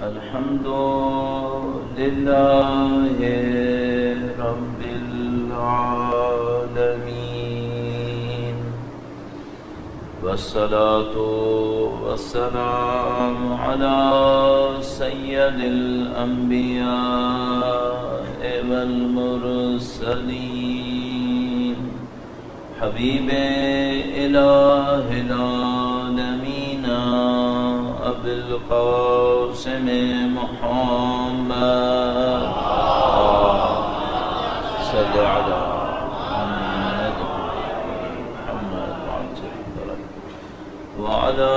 الحمد لله رب العالمين والصلاة والسلام على سيد الأنبياء والمرسلين حبيب إله العالمين أبي القاسم محمد صل على وعلى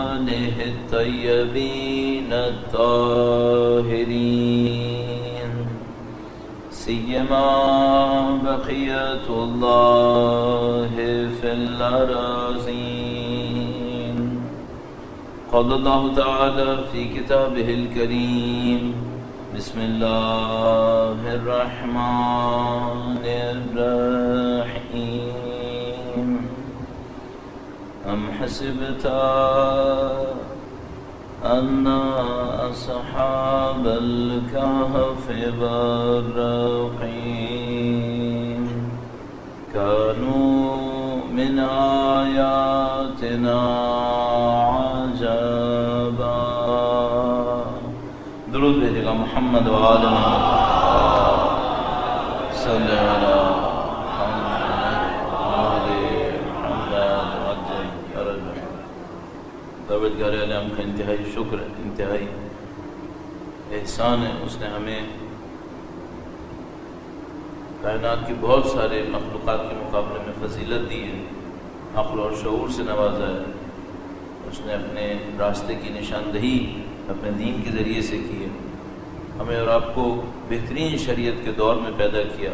آله الطيبين الطاهرين سيما بقية الله في الأراضين. قال الله تعالى في كتابه الكريم بسم الله الرحمن الرحيم أم حسبت أن أصحاب الكهف والرقيم كانوا من آياتنا عجبا. درود بھیجے گا محمد و آل محمد صلی اللہ پروردگار عالم کا انتہائی شکر ہے، انتہائی احسان ہے. اس نے ہمیں کائنات کی بہت سارے مخلوقات کے مقابلے میں فضیلت دی ہے، عقل اور شعور سے نوازا ہے. اس نے اپنے راستے کی نشاندہی اپنے دین کے ذریعے سے کی ہے. ہمیں اور آپ کو بہترین شریعت کے دور میں پیدا کیا،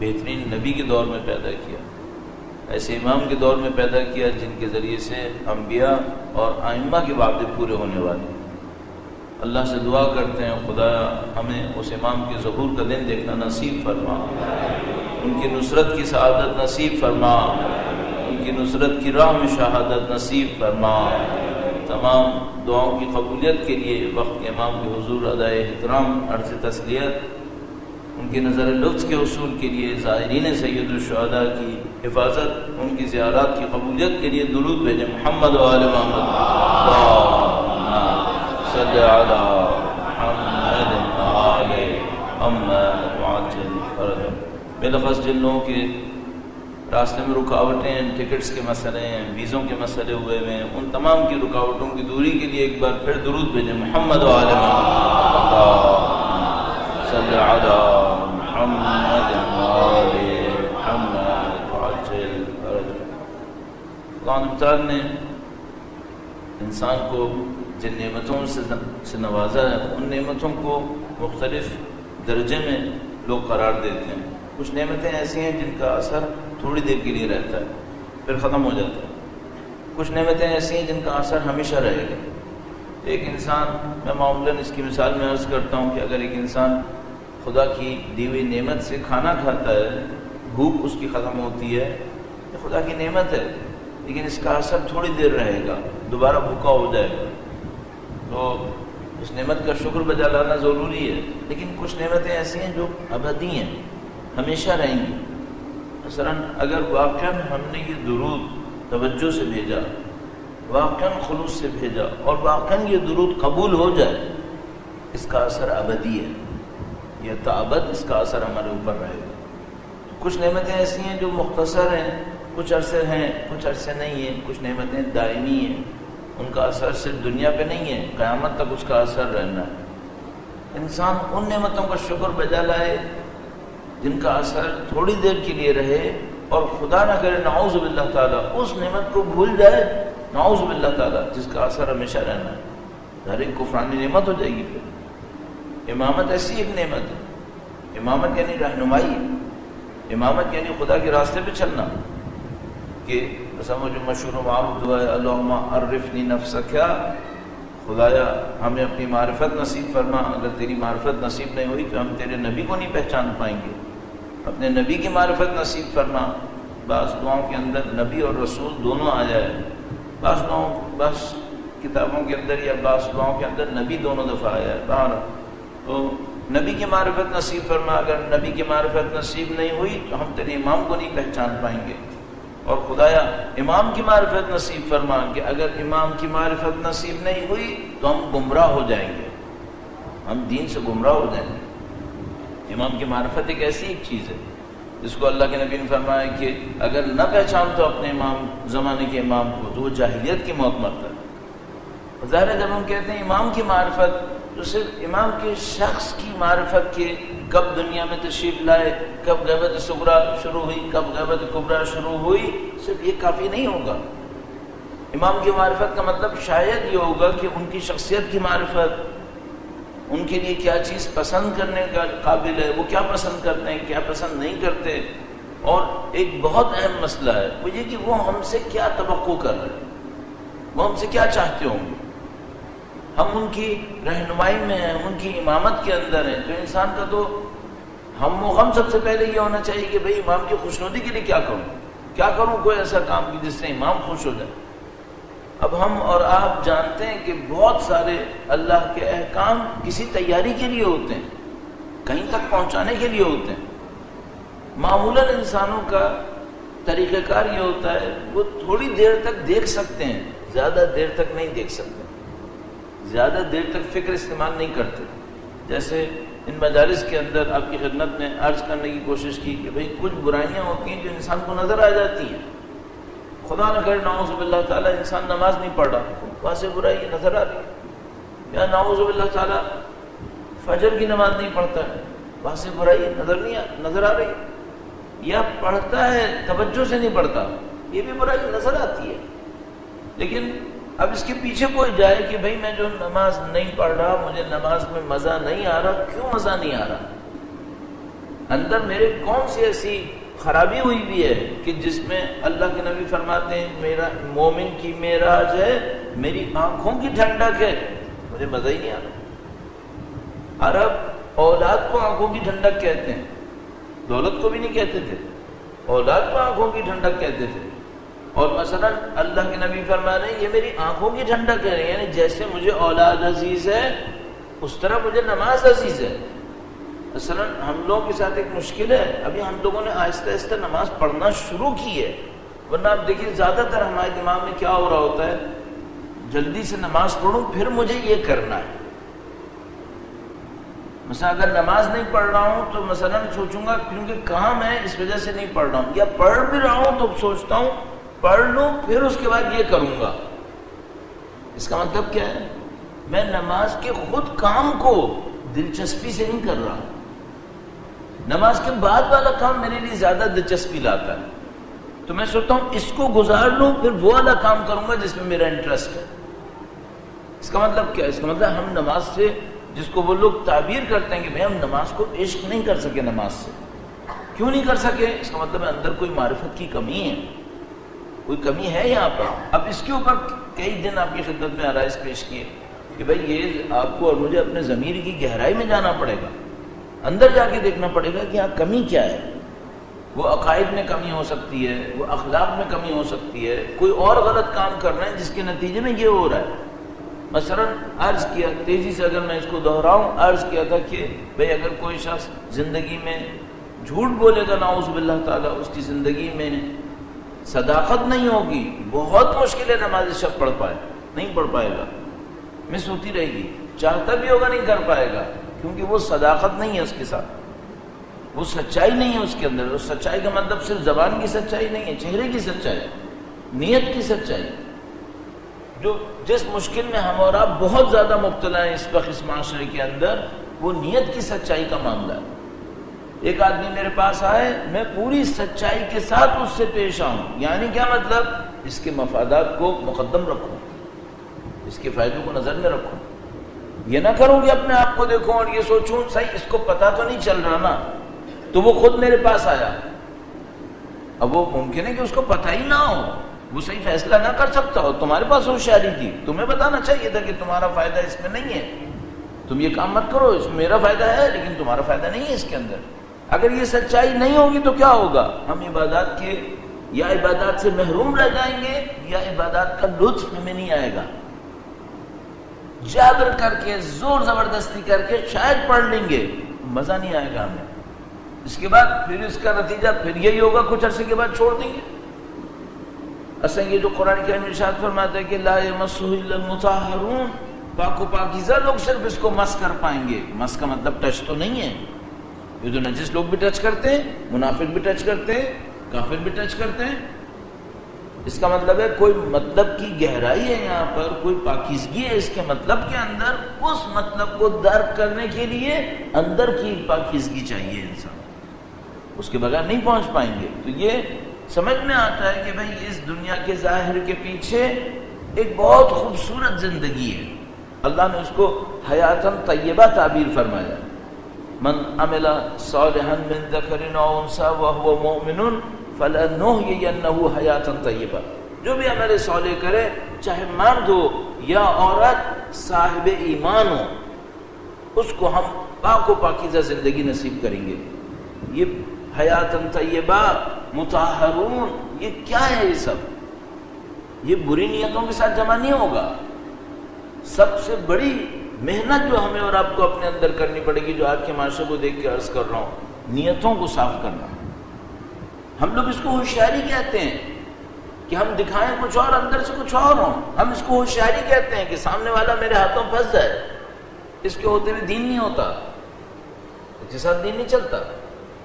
بہترین نبی کے دور میں پیدا کیا، ایسے امام کے دور میں پیدا کیا جن کے ذریعے سے انبیاء اور ائمہ کے وعدے پورے ہونے والے. اللہ سے دعا کرتے ہیں خدا ہمیں اس امام کے ظہور کا دن دیکھنا نصیب فرما، ان کی نصرت کی سعادت نصیب فرما، ان کی نصرت کی راہ میں شہادت نصیب فرما. تمام دعاؤں کی قبولیت کے لیے وقت کے امام کے حضور ادائے احترام عرض تسلیت، ان کی نظر لطف کے حصول کے لیے زائرین سید الشہداء کی حفاظت، ان کی زیارات کی قبولیت کے لیے درود بھیجیں محمد و آل محمد صلی علی محمد آل محمد وعجل فرجهم. بلخص جن لوگوں کے راستے میں رکاوٹیں ہیں، ٹکٹس کے مسئلے ہیں، ویزوں کے مسئلے ہوئے ہیں، ان تمام کی رکاوٹوں کی دوری کے لیے ایک بار پھر درود بھیجیں محمد و آل محمد صلی علی محمد آل محمد وعجل فرجهم. قرآن تعالیٰ نے انسان کو جن نعمتوں سے نوازا ہے، ان نعمتوں کو مختلف درجے میں لوگ قرار دیتے ہیں. کچھ نعمتیں ایسی ہیں جن کا اثر تھوڑی دیر کے لیے رہتا ہے پھر ختم ہو جاتا ہے. کچھ نعمتیں ایسی ہیں جن کا اثر ہمیشہ رہے گا. ایک انسان، میں معمولاً اس کی مثال میں عرض کرتا ہوں کہ اگر ایک انسان خدا کی دی ہوئی نعمت سے کھانا کھاتا ہے، بھوک اس کی ختم ہوتی ہے، یہ خدا کی نعمت ہے، لیکن اس کا اثر تھوڑی دیر رہے گا، دوبارہ بھوکا ہو جائے گا. تو اس نعمت کا شکر بجا لانا ضروری ہے. لیکن کچھ نعمتیں ایسی ہیں جو ابدی ہیں، ہمیشہ رہیں گی. مثلاً اگر واقعاً ہم نے یہ درود توجہ سے بھیجا، واقعاً خلوص سے بھیجا اور واقعاً یہ درود قبول ہو جائے، اس کا اثر ابدی ہے، یہ تعبد اس کا اثر ہمارے اوپر رہے گا. کچھ نعمتیں ایسی ہیں جو مختصر ہیں، کچھ عرصے ہیں، کچھ عرصے نہیں ہیں. کچھ نعمتیں دائمی ہیں، ان کا اثر صرف دنیا پہ نہیں ہے، قیامت تک اس کا اثر رہنا ہے. انسان ان نعمتوں کا شکر بجا لائے جن کا اثر تھوڑی دیر کے لیے رہے، اور خدا نہ کرے نعوذ باللہ تعالیٰ اس نعمت کو بھول جائے، نعوذ باللہ تعالیٰ، جس کا اثر ہمیشہ رہنا ہے. ہر ایک کفرانی نعمت ہو جائے گی. پھر امامت ایسی ایک نعمت ہے. امامت یعنی رہنمائی، امامت یعنی خدا کے راستے پہ چلنا. کہ وہ جو مشہور و معروف دعا ہے اللہم عرفنی نفسک، خدایا ہمیں اپنی معرفت نصیب فرما. اگر تیری معرفت نصیب نہیں ہوئی تو ہم تیرے نبی کو نہیں پہچان پائیں گے. اپنے نبی کی معرفت نصیب فرما. بعض دعاؤں کے اندر نبی اور رسول دونوں آ جائے. بعض دعاؤں بس کتابوں کے اندر یا بعض دعاؤں کے اندر نبی دونوں دفعہ آیا ہے باہر. تو نبی کی معرفت نصیب فرما. اگر نبی کی معرفت نصیب نہیں ہوئی تو ہم تیرے امام کو نہیں پہچان پائیں گے. اور خدایا امام کی معرفت نصیب فرما کہ اگر امام کی معرفت نصیب نہیں ہوئی تو ہم گمراہ ہو جائیں گے, ہم دین سے گمراہ ہو جائیں گے. امام کی معرفت ایک ایسی ایک چیز ہے جس کو اللہ کے نبی نے فرمایا کہ اگر نہ پہچان تو اپنے امام زمانے کے امام کو تو وہ جاہلیت کی موت مرتا ہے. ظاہر ہے جب ہم کہتے ہیں امام کی معرفت تو صرف امام کے شخص کی معرفت کے کب دنیا میں تشریف لائے, کب غیبت صغریٰ شروع ہوئی, کب غیبت کبریٰ شروع ہوئی, صرف یہ کافی نہیں ہوگا. امام کی معرفت کا مطلب شاید یہ ہوگا کہ ان کی شخصیت کی معرفت, ان کے لیے کیا چیز پسند کرنے کا قابل ہے, وہ کیا پسند کرتے ہیں, کیا پسند نہیں کرتے. اور ایک بہت اہم مسئلہ ہے وہ یہ کہ وہ ہم سے کیا توقع کر رہے ہیں, وہ ہم سے کیا چاہتے ہوں گے. ہم ان کی رہنمائی میں ہیں, ہم ان کی امامت کے اندر ہیں. تو انسان کا تو ہم سب سے پہلے یہ ہونا چاہیے کہ بھئی امام کی خوشنودی کے لیے کیا کروں کوئی ایسا کام کی جس سے امام خوش ہو جائے. اب ہم اور آپ جانتے ہیں کہ بہت سارے اللہ کے احکام کسی تیاری کے لیے ہوتے ہیں, کہیں تک پہنچانے کے لیے ہوتے ہیں. معمولاً انسانوں کا طریقہ کار یہ ہوتا ہے وہ تھوڑی دیر تک دیکھ سکتے ہیں, زیادہ دیر تک نہیں دیکھ سکتے, زیادہ دیر تک فکر استعمال نہیں کرتے. جیسے ان مجالس کے اندر آپ کی خدمت میں عرض کرنے کی کوشش کی کہ بھئی کچھ برائیاں ہوتی ہیں جو انسان کو نظر آ جاتی ہیں. خدا نہ کرے نعوذ باللہ تعالیٰ انسان نماز نہیں پڑھ رہا, وہاں سے برائی نظر آ رہی ہے, یا نعوذ باللہ تعالیٰ فجر کی نماز نہیں پڑھتا ہے, وہاں سے برائی نظر آ رہی ہے, یا پڑھتا ہے توجہ سے نہیں پڑھتا, یہ بھی برائی نظر آتی ہے. لیکن اب اس کے پیچھے کوئی جائے کہ بھئی میں جو نماز نہیں پڑھ رہا, مجھے نماز میں مزہ نہیں آ رہا. کیوں مزہ نہیں آ رہا؟ اندر میرے کون سی ایسی خرابی ہوئی بھی ہے کہ جس میں اللہ کے نبی فرماتے ہیں میرا مومن کی معراج ہے, میری آنکھوں کی ٹھنڈک ہے, مجھے مزہ ہی نہیں آ رہا. عرب اولاد کو آنکھوں کی ٹھنڈک کہتے ہیں, دولت کو بھی نہیں کہتے تھے, اولاد کو آنکھوں کی ٹھنڈک کہتے تھے. اور مثلا اللہ کے نبی فرما رہے ہیں یہ میری آنکھوں کی ٹھنڈک ہے, یعنی جیسے مجھے اولاد عزیز ہے اس طرح مجھے نماز عزیز ہے. مثلا ہم لوگوں کے ساتھ ایک مشکل ہے, ابھی ہم لوگوں نے آہستہ آہستہ نماز پڑھنا شروع کی ہے, ورنہ آپ دیکھیے زیادہ تر ہمارے دماغ میں کیا ہو رہا ہوتا ہے, جلدی سے نماز پڑھوں پھر مجھے یہ کرنا ہے. مثلا اگر نماز نہیں پڑھ رہا ہوں تو مثلا سوچوں گا کیونکہ کام ہے اس وجہ سے نہیں پڑھ رہا ہوں, یا پڑھ بھی رہا ہوں تو سوچتا ہوں پڑھ لوں پھر اس کے بعد یہ کروں گا. اس کا مطلب کیا ہے, میں نماز کے خود کام کو دلچسپی سے نہیں کر رہا, نماز کے بعد والا کام میرے لیے زیادہ دلچسپی لاتا ہے. تو میں سوچتا ہوں اس کو گزار لوں پھر وہ والا کام کروں گا جس میں میرا انٹرسٹ ہے. اس کا مطلب کیا ہے؟ اس کا مطلب ہم نماز سے, جس کو وہ لوگ تعبیر کرتے ہیں کہ بھئی ہم نماز کو عشق نہیں کر سکے, نماز سے کیوں نہیں کر سکے؟ اس کا مطلب اندر کوئی معرفت کی کمی ہے, کوئی کمی ہے یہاں پر. اب اس کے اوپر کئی دن آپ کی خدمت میں آرائز پیش کیے کہ بھئی یہ آپ کو اور مجھے اپنے ضمیر کی گہرائی میں جانا پڑے گا, اندر جا کے دیکھنا پڑے گا کہ یہاں کمی کیا ہے. وہ عقائد میں کمی ہو سکتی ہے, وہ اخلاق میں کمی ہو سکتی ہے, کوئی اور غلط کام کر رہے ہیں جس کے نتیجے میں یہ ہو رہا ہے. مثلا عرض کیا تیزی سے, اگر میں اس کو دہراؤں, عرض کیا تھا کہ بھئی اگر کوئی شخص زندگی میں جھوٹ بولے گا نعوذ باللہ تعالیٰ, اس کی زندگی میں صداقت نہیں ہوگی, بہت مشکل ہے نماز شب پڑھ پائے, نہیں پڑھ پائے گا, مس ہوتی رہے گی, چاہتا بھی ہوگا نہیں کر پائے گا, کیونکہ وہ صداقت نہیں ہے اس کے ساتھ, وہ سچائی نہیں ہے اس کے اندر. اس سچائی کا مطلب صرف زبان کی سچائی نہیں ہے, چہرے کی سچائی, نیت کی سچائی. جو جس مشکل میں ہم اور آپ بہت زیادہ مبتلا ہیں اس وقت اس معاشرے کے اندر, وہ نیت کی سچائی کا معاملہ ہے. ایک آدمی میرے پاس آئے, میں پوری سچائی کے ساتھ اس سے پیش آؤں, یعنی کیا مطلب, اس کے مفادات کو مقدم رکھوں, اس کے فائدوں کو نظر میں رکھوں. یہ نہ کروں کہ اپنے آپ کو دیکھوں اور یہ سوچوں صحیح اس کو پتہ تو نہیں چل رہا نا, تو وہ خود میرے پاس آیا. اب وہ ممکن ہے کہ اس کو پتہ ہی نہ ہو, وہ صحیح فیصلہ نہ کر سکتا ہو, تمہارے پاس ہوشیاری تھی, تمہیں بتانا چاہیے تھا کہ تمہارا فائدہ اس میں نہیں ہے, تم یہ کام مت کرو, اس میں میرا فائدہ ہے لیکن تمہارا فائدہ نہیں ہے اس کے اندر. اگر یہ سچائی نہیں ہوگی تو کیا ہوگا, ہم عبادات کے یا عبادات سے محروم رہ جائیں گے, یا عبادات کا لطف ہمیں نہیں آئے گا. جبر کر کے زور زبردستی کر کے شاید پڑھ لیں گے، مزہ نہیں آئے گا ہمیں، اس کے بعد پھر اس کا نتیجہ پھر یہی ہوگا، کچھ عرصے کے بعد چھوڑ دیں گے۔ اصل یہ جو قرآن کریم ارشاد فرماتا ہے کہ لا یمسہ الا المطہرون، پاک و پاکیزہ لوگ صرف اس کو مس کر پائیں گے۔ مس کا مطلب ٹچ تو نہیں ہے، یہ تو نجس لوگ بھی ٹچ کرتے ہیں، منافق بھی ٹچ کرتے ہیں، کافر بھی ٹچ کرتے ہیں۔ اس کا مطلب ہے کوئی مطلب کی گہرائی ہے یہاں پر، کوئی پاکیزگی ہے اس کے مطلب کے اندر، اس مطلب کو درک کرنے کے لیے اندر کی پاکیزگی چاہیے انسان، اس کے بغیر نہیں پہنچ پائیں گے۔ تو یہ سمجھ میں آتا ہے کہ بھئی اس دنیا کے ظاہر کے پیچھے ایک بہت خوبصورت زندگی ہے، اللہ نے اس کو حیاتاً طیبہ تعبیر فرمایا۔ من عمل صالحا من ذکر او انثی وهو مؤمن فلنحیینہ حیاتاً طیبہ، جو بھی عمل صالح کرے چاہے مرد ہو یا عورت صاحب ایمان ہو، اس کو ہم پاک و پاکیزہ زندگی نصیب کریں گے۔ یہ حیاتاً طیبہ، مطہرون، یہ کیا ہے؟ یہ سب یہ بری نیتوں کے ساتھ جمع نہیں ہوگا۔ سب سے بڑی محنت جو ہمیں اور آپ کو اپنے اندر کرنی پڑے گی، جو آج کے معاشرے کو دیکھ کے عرض کر رہا ہوں، نیتوں کو صاف کرنا۔ ہم لوگ اس کو ہوشیاری کہتے ہیں کہ ہم دکھائیں کچھ اور اندر سے کچھ اور ہوں، ہم اس کو ہوشیاری کہتے ہیں کہ سامنے والا میرے ہاتھوں پھنس جائے، اس کے ہوتے ہوئے دین نہیں ہوتا، اس کے ساتھ دین نہیں چلتا۔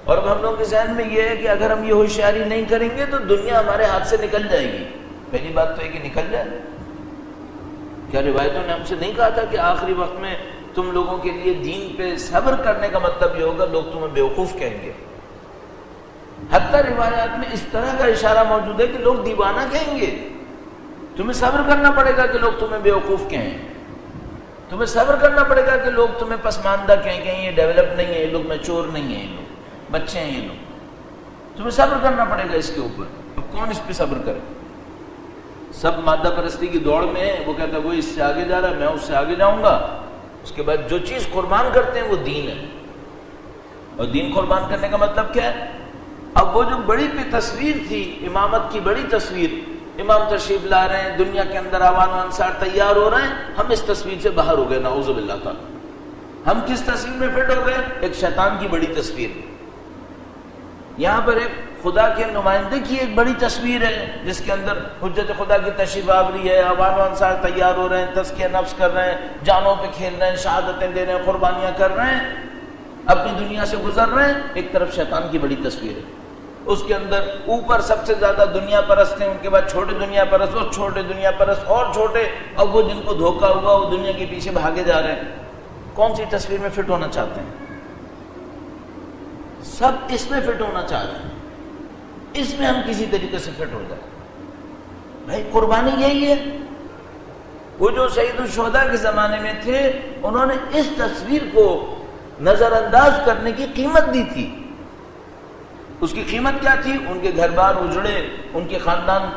اور اب ہم لوگوں کے ذہن میں یہ ہے کہ اگر ہم یہ ہوشیاری نہیں کریں گے تو دنیا ہمارے ہاتھ سے نکل جائے گی۔ پہلی بات تو ہے کہ نکل جائے، کیا روایتوں نے ہم سے نہیں کہا تھا کہ آخری وقت میں تم لوگوں کے لیے دین پہ صبر کرنے کا مطلب یہ ہوگا لوگ تمہیں بیوقوف کہیں گے؟ حتیٰ روایات میں اس طرح کا اشارہ موجود ہے کہ لوگ دیوانہ کہیں گے، تمہیں صبر کرنا پڑے گا کہ لوگ تمہیں بیوقوف کہیں، تمہیں صبر کرنا پڑے گا کہ لوگ تمہیں پسماندہ کہیں کہ یہ ڈیولپ نہیں ہے، یہ لوگ میچور نہیں ہیں، یہ لوگ بچے ہیں، یہ لوگ، تمہیں صبر کرنا پڑے گا اس کے اوپر۔ اب کون اس پہ صبر کرے؟ سب مادہ پرستی کی دوڑ میں ہے، وہ کہتا ہے وہ اس سے آگے جا رہا ہے، میں اس سے آگے جاؤں گا۔ اس کے بعد جو چیز قربان کرتے ہیں وہ دین ہے، اور دین قربان کرنے کا مطلب کیا ہے؟ اب وہ جو بڑی تصویر تھی، امامت کی بڑی تصویر، امام تشریف لا رہے ہیں، دنیا کے اندر عوام و انصار تیار ہو رہے ہیں، ہم اس تصویر سے باہر ہو گئے، نعوذ باللہ تعالی۔ ہم کس تصویر میں فٹ ہو گئے؟ ایک شیطان کی بڑی تصویر۔ یہاں پر ایک خدا کے نمائندے کی ایک بڑی تصویر ہے جس کے اندر حجت خدا کی تشریف آوری ہے، عوام و انصار تیار ہو رہے ہیں، تزکیہ نفس کر رہے ہیں، جانوں پہ کھیل رہے ہیں، شہادتیں دے رہے ہیں، قربانیاں کر رہے ہیں، اپنی دنیا سے گزر رہے ہیں۔ ایک طرف شیطان کی بڑی تصویر ہے، اس کے اندر اوپر سب سے زیادہ دنیا پرست ہیں، ان کے بعد چھوٹے دنیا پرست، اور چھوٹے دنیا پرست اور چھوٹے، اب وہ جن کو دھوکہ ہوا وہ دنیا کے پیچھے بھاگے جا رہے ہیں۔ کون سی تصویر میں فٹ ہونا چاہتے ہیں؟ سب اس میں فٹ ہونا چاہ رہے ہیں، اس میں ہم کسی طریقے سے فٹ ہو جائیں۔ بھائی قربانی یہی ہے۔ وہ جو سید الشہداء کے زمانے میں تھے، انہوں نے اس تصویر کو نظر انداز کرنے کی قیمت دی تھی۔ اس کی قیمت کیا تھی؟ ان کے گھر بار اجڑے، ان کے خاندان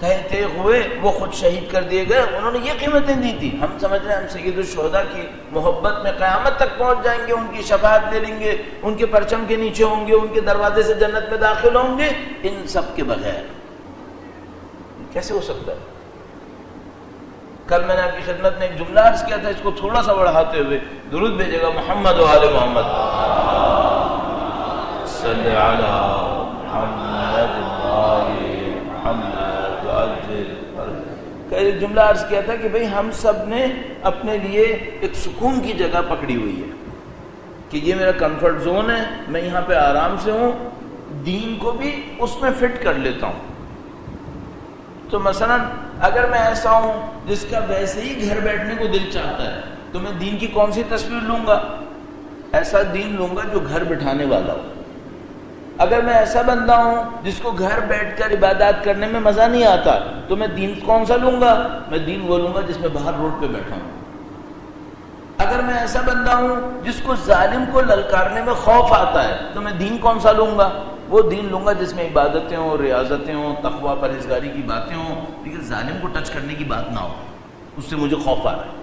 تہہ تیغ ہوئے، وہ خود شہید کر دیے گئے، انہوں نے یہ قیمتیں دی تھی۔ ہم سمجھ رہے ہیں ہم سید الشہداء کی محبت میں قیامت تک پہنچ جائیں گے، ان کی شفاعت لے لیں گے، ان کے پرچم کے نیچے ہوں گے، ان کے دروازے سے جنت میں داخل ہوں گے، ان سب کے بغیر کیسے ہو سکتا ہے؟ کل میں نے آپ کی خدمت میں ایک جملہ عرض کیا تھا، اس کو تھوڑا سا بڑھاتے ہوئے درود بھیجے گا محمد و آل محمد صلی علی محمد ایک جملہ عرض کیا تھا کہ بھئی ہم سب نے اپنے لیے ایک سکون کی جگہ پکڑی ہوئی ہے کہ یہ میرا کمفرٹ زون ہے، میں یہاں پہ آرام سے ہوں، دین کو بھی اس میں فٹ کر لیتا ہوں۔ تو مثلا اگر میں ایسا ہوں جس کا ویسے ہی گھر بیٹھنے کو دل چاہتا ہے تو میں دین کی کون سی تصویر لوں گا؟ ایسا دین لوں گا جو گھر بٹھانے والا ہو۔ اگر میں ایسا بندہ ہوں جس کو گھر بیٹھ کر عبادات کرنے میں مزہ نہیں آتا تو میں دین کون سا لوں گا؟ میں دین وہ لوں گا جس میں باہر روڈ پہ بیٹھا ہوں۔ اگر میں ایسا بندہ ہوں جس کو ظالم کو للکارنے میں خوف آتا ہے تو میں دین کون سا لوں گا؟ وہ دین لوں گا جس میں عبادتیں ہوں، ریاضتیں ہوں، تقویٰ پرہیزگاری کی باتیں ہوں، لیکن ظالم کو ٹچ کرنے کی بات نہ ہو، اس سے مجھے خوف آ رہا ہے۔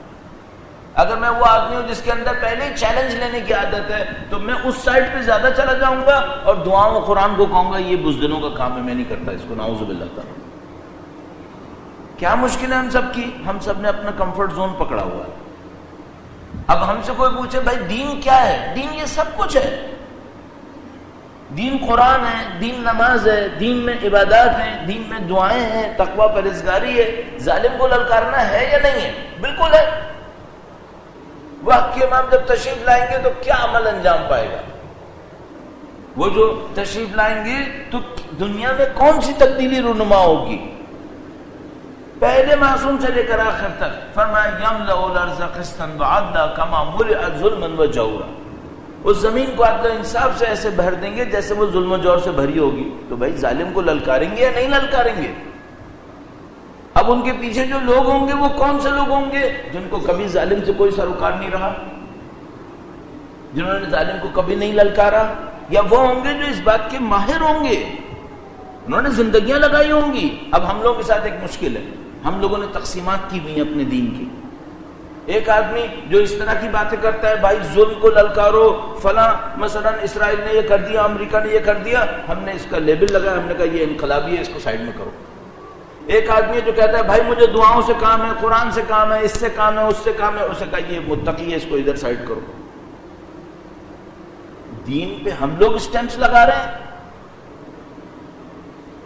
اگر میں وہ آدمی ہوں جس کے اندر پہلے ہی چیلنج لینے کی عادت ہے تو میں اس سائڈ پہ زیادہ چلا جاؤں گا اور دعاؤں و قرآن کو کہوں گا یہ بزدلوں کا کام ہے، میں نہیں کرتا اس کو، نعوذ باللہ تعالی۔ کیا مشکل ہے ہم سب کی؟ ہم سب نے اپنا کمفرٹ زون پکڑا ہوا ہے. اب ہم سے کوئی پوچھے بھائی دین کیا ہے؟ دین یہ سب کچھ ہے. دین قرآن ہے، دین نماز ہے، دین میں عبادات ہیں، دین میں دعائیں ہیں، تقوی پرہیزگاری ہے. ظالم کو للکارنا ہے یا نہیں ہے؟ بالکل ہے. وقت کے امام جب تشریف لائیں گے تو کیا عمل انجام پائے گا؟ وہ جو تشریف لائیں گے تو دنیا میں کون سی تبدیلی رونما ہوگی؟ پہلے معصوم سے لے کر آخر تک فرمایا یملأ الارض قسطا وعدلا کما ملئت ظلما وجورا. اس زمین کو عدل و انصاف سے ایسے بھر دیں گے جیسے وہ ظلم و جور سے بھری ہوگی. تو بھائی ظالم کو للکاریں گے یا نہیں للکاریں گے؟ اب ان کے پیچھے جو لوگ ہوں گے وہ کون سے لوگ ہوں گے؟ جن کو کبھی ظالم سے کوئی سروکار نہیں رہا، جنہوں نے ظالم کو کبھی نہیں للکارا. یا وہ ہوں گے جو اس بات کے ماہر ہوں گے، انہوں نے زندگیاں لگائی ہوں گی. اب ہم لوگوں کے ساتھ ایک مشکل ہے، ہم لوگوں نے تقسیمات کی ہوئی ہیں اپنے دین کی. ایک آدمی جو اس طرح کی باتیں کرتا ہے، بھائی ظلم کو للکارو، فلاں مثلا اسرائیل نے یہ کر دیا، امریکہ نے یہ کر دیا، ہم نے اس کا لیبل لگایا، ہم نے کہا یہ انقلابی ہے، اس کو سائڈ میں کرو. ایک آدمی جو کہتا ہے بھائی مجھے دعاؤں سے کام ہے، قرآن سے کام ہے، اس سے کام ہے، اس سے کام ہے، اسے کہا یہ متقی ہے، اس کو ادھر سائڈ کرو. دین پہ ہم لوگ اسٹیمپس لگا رہے ہیں.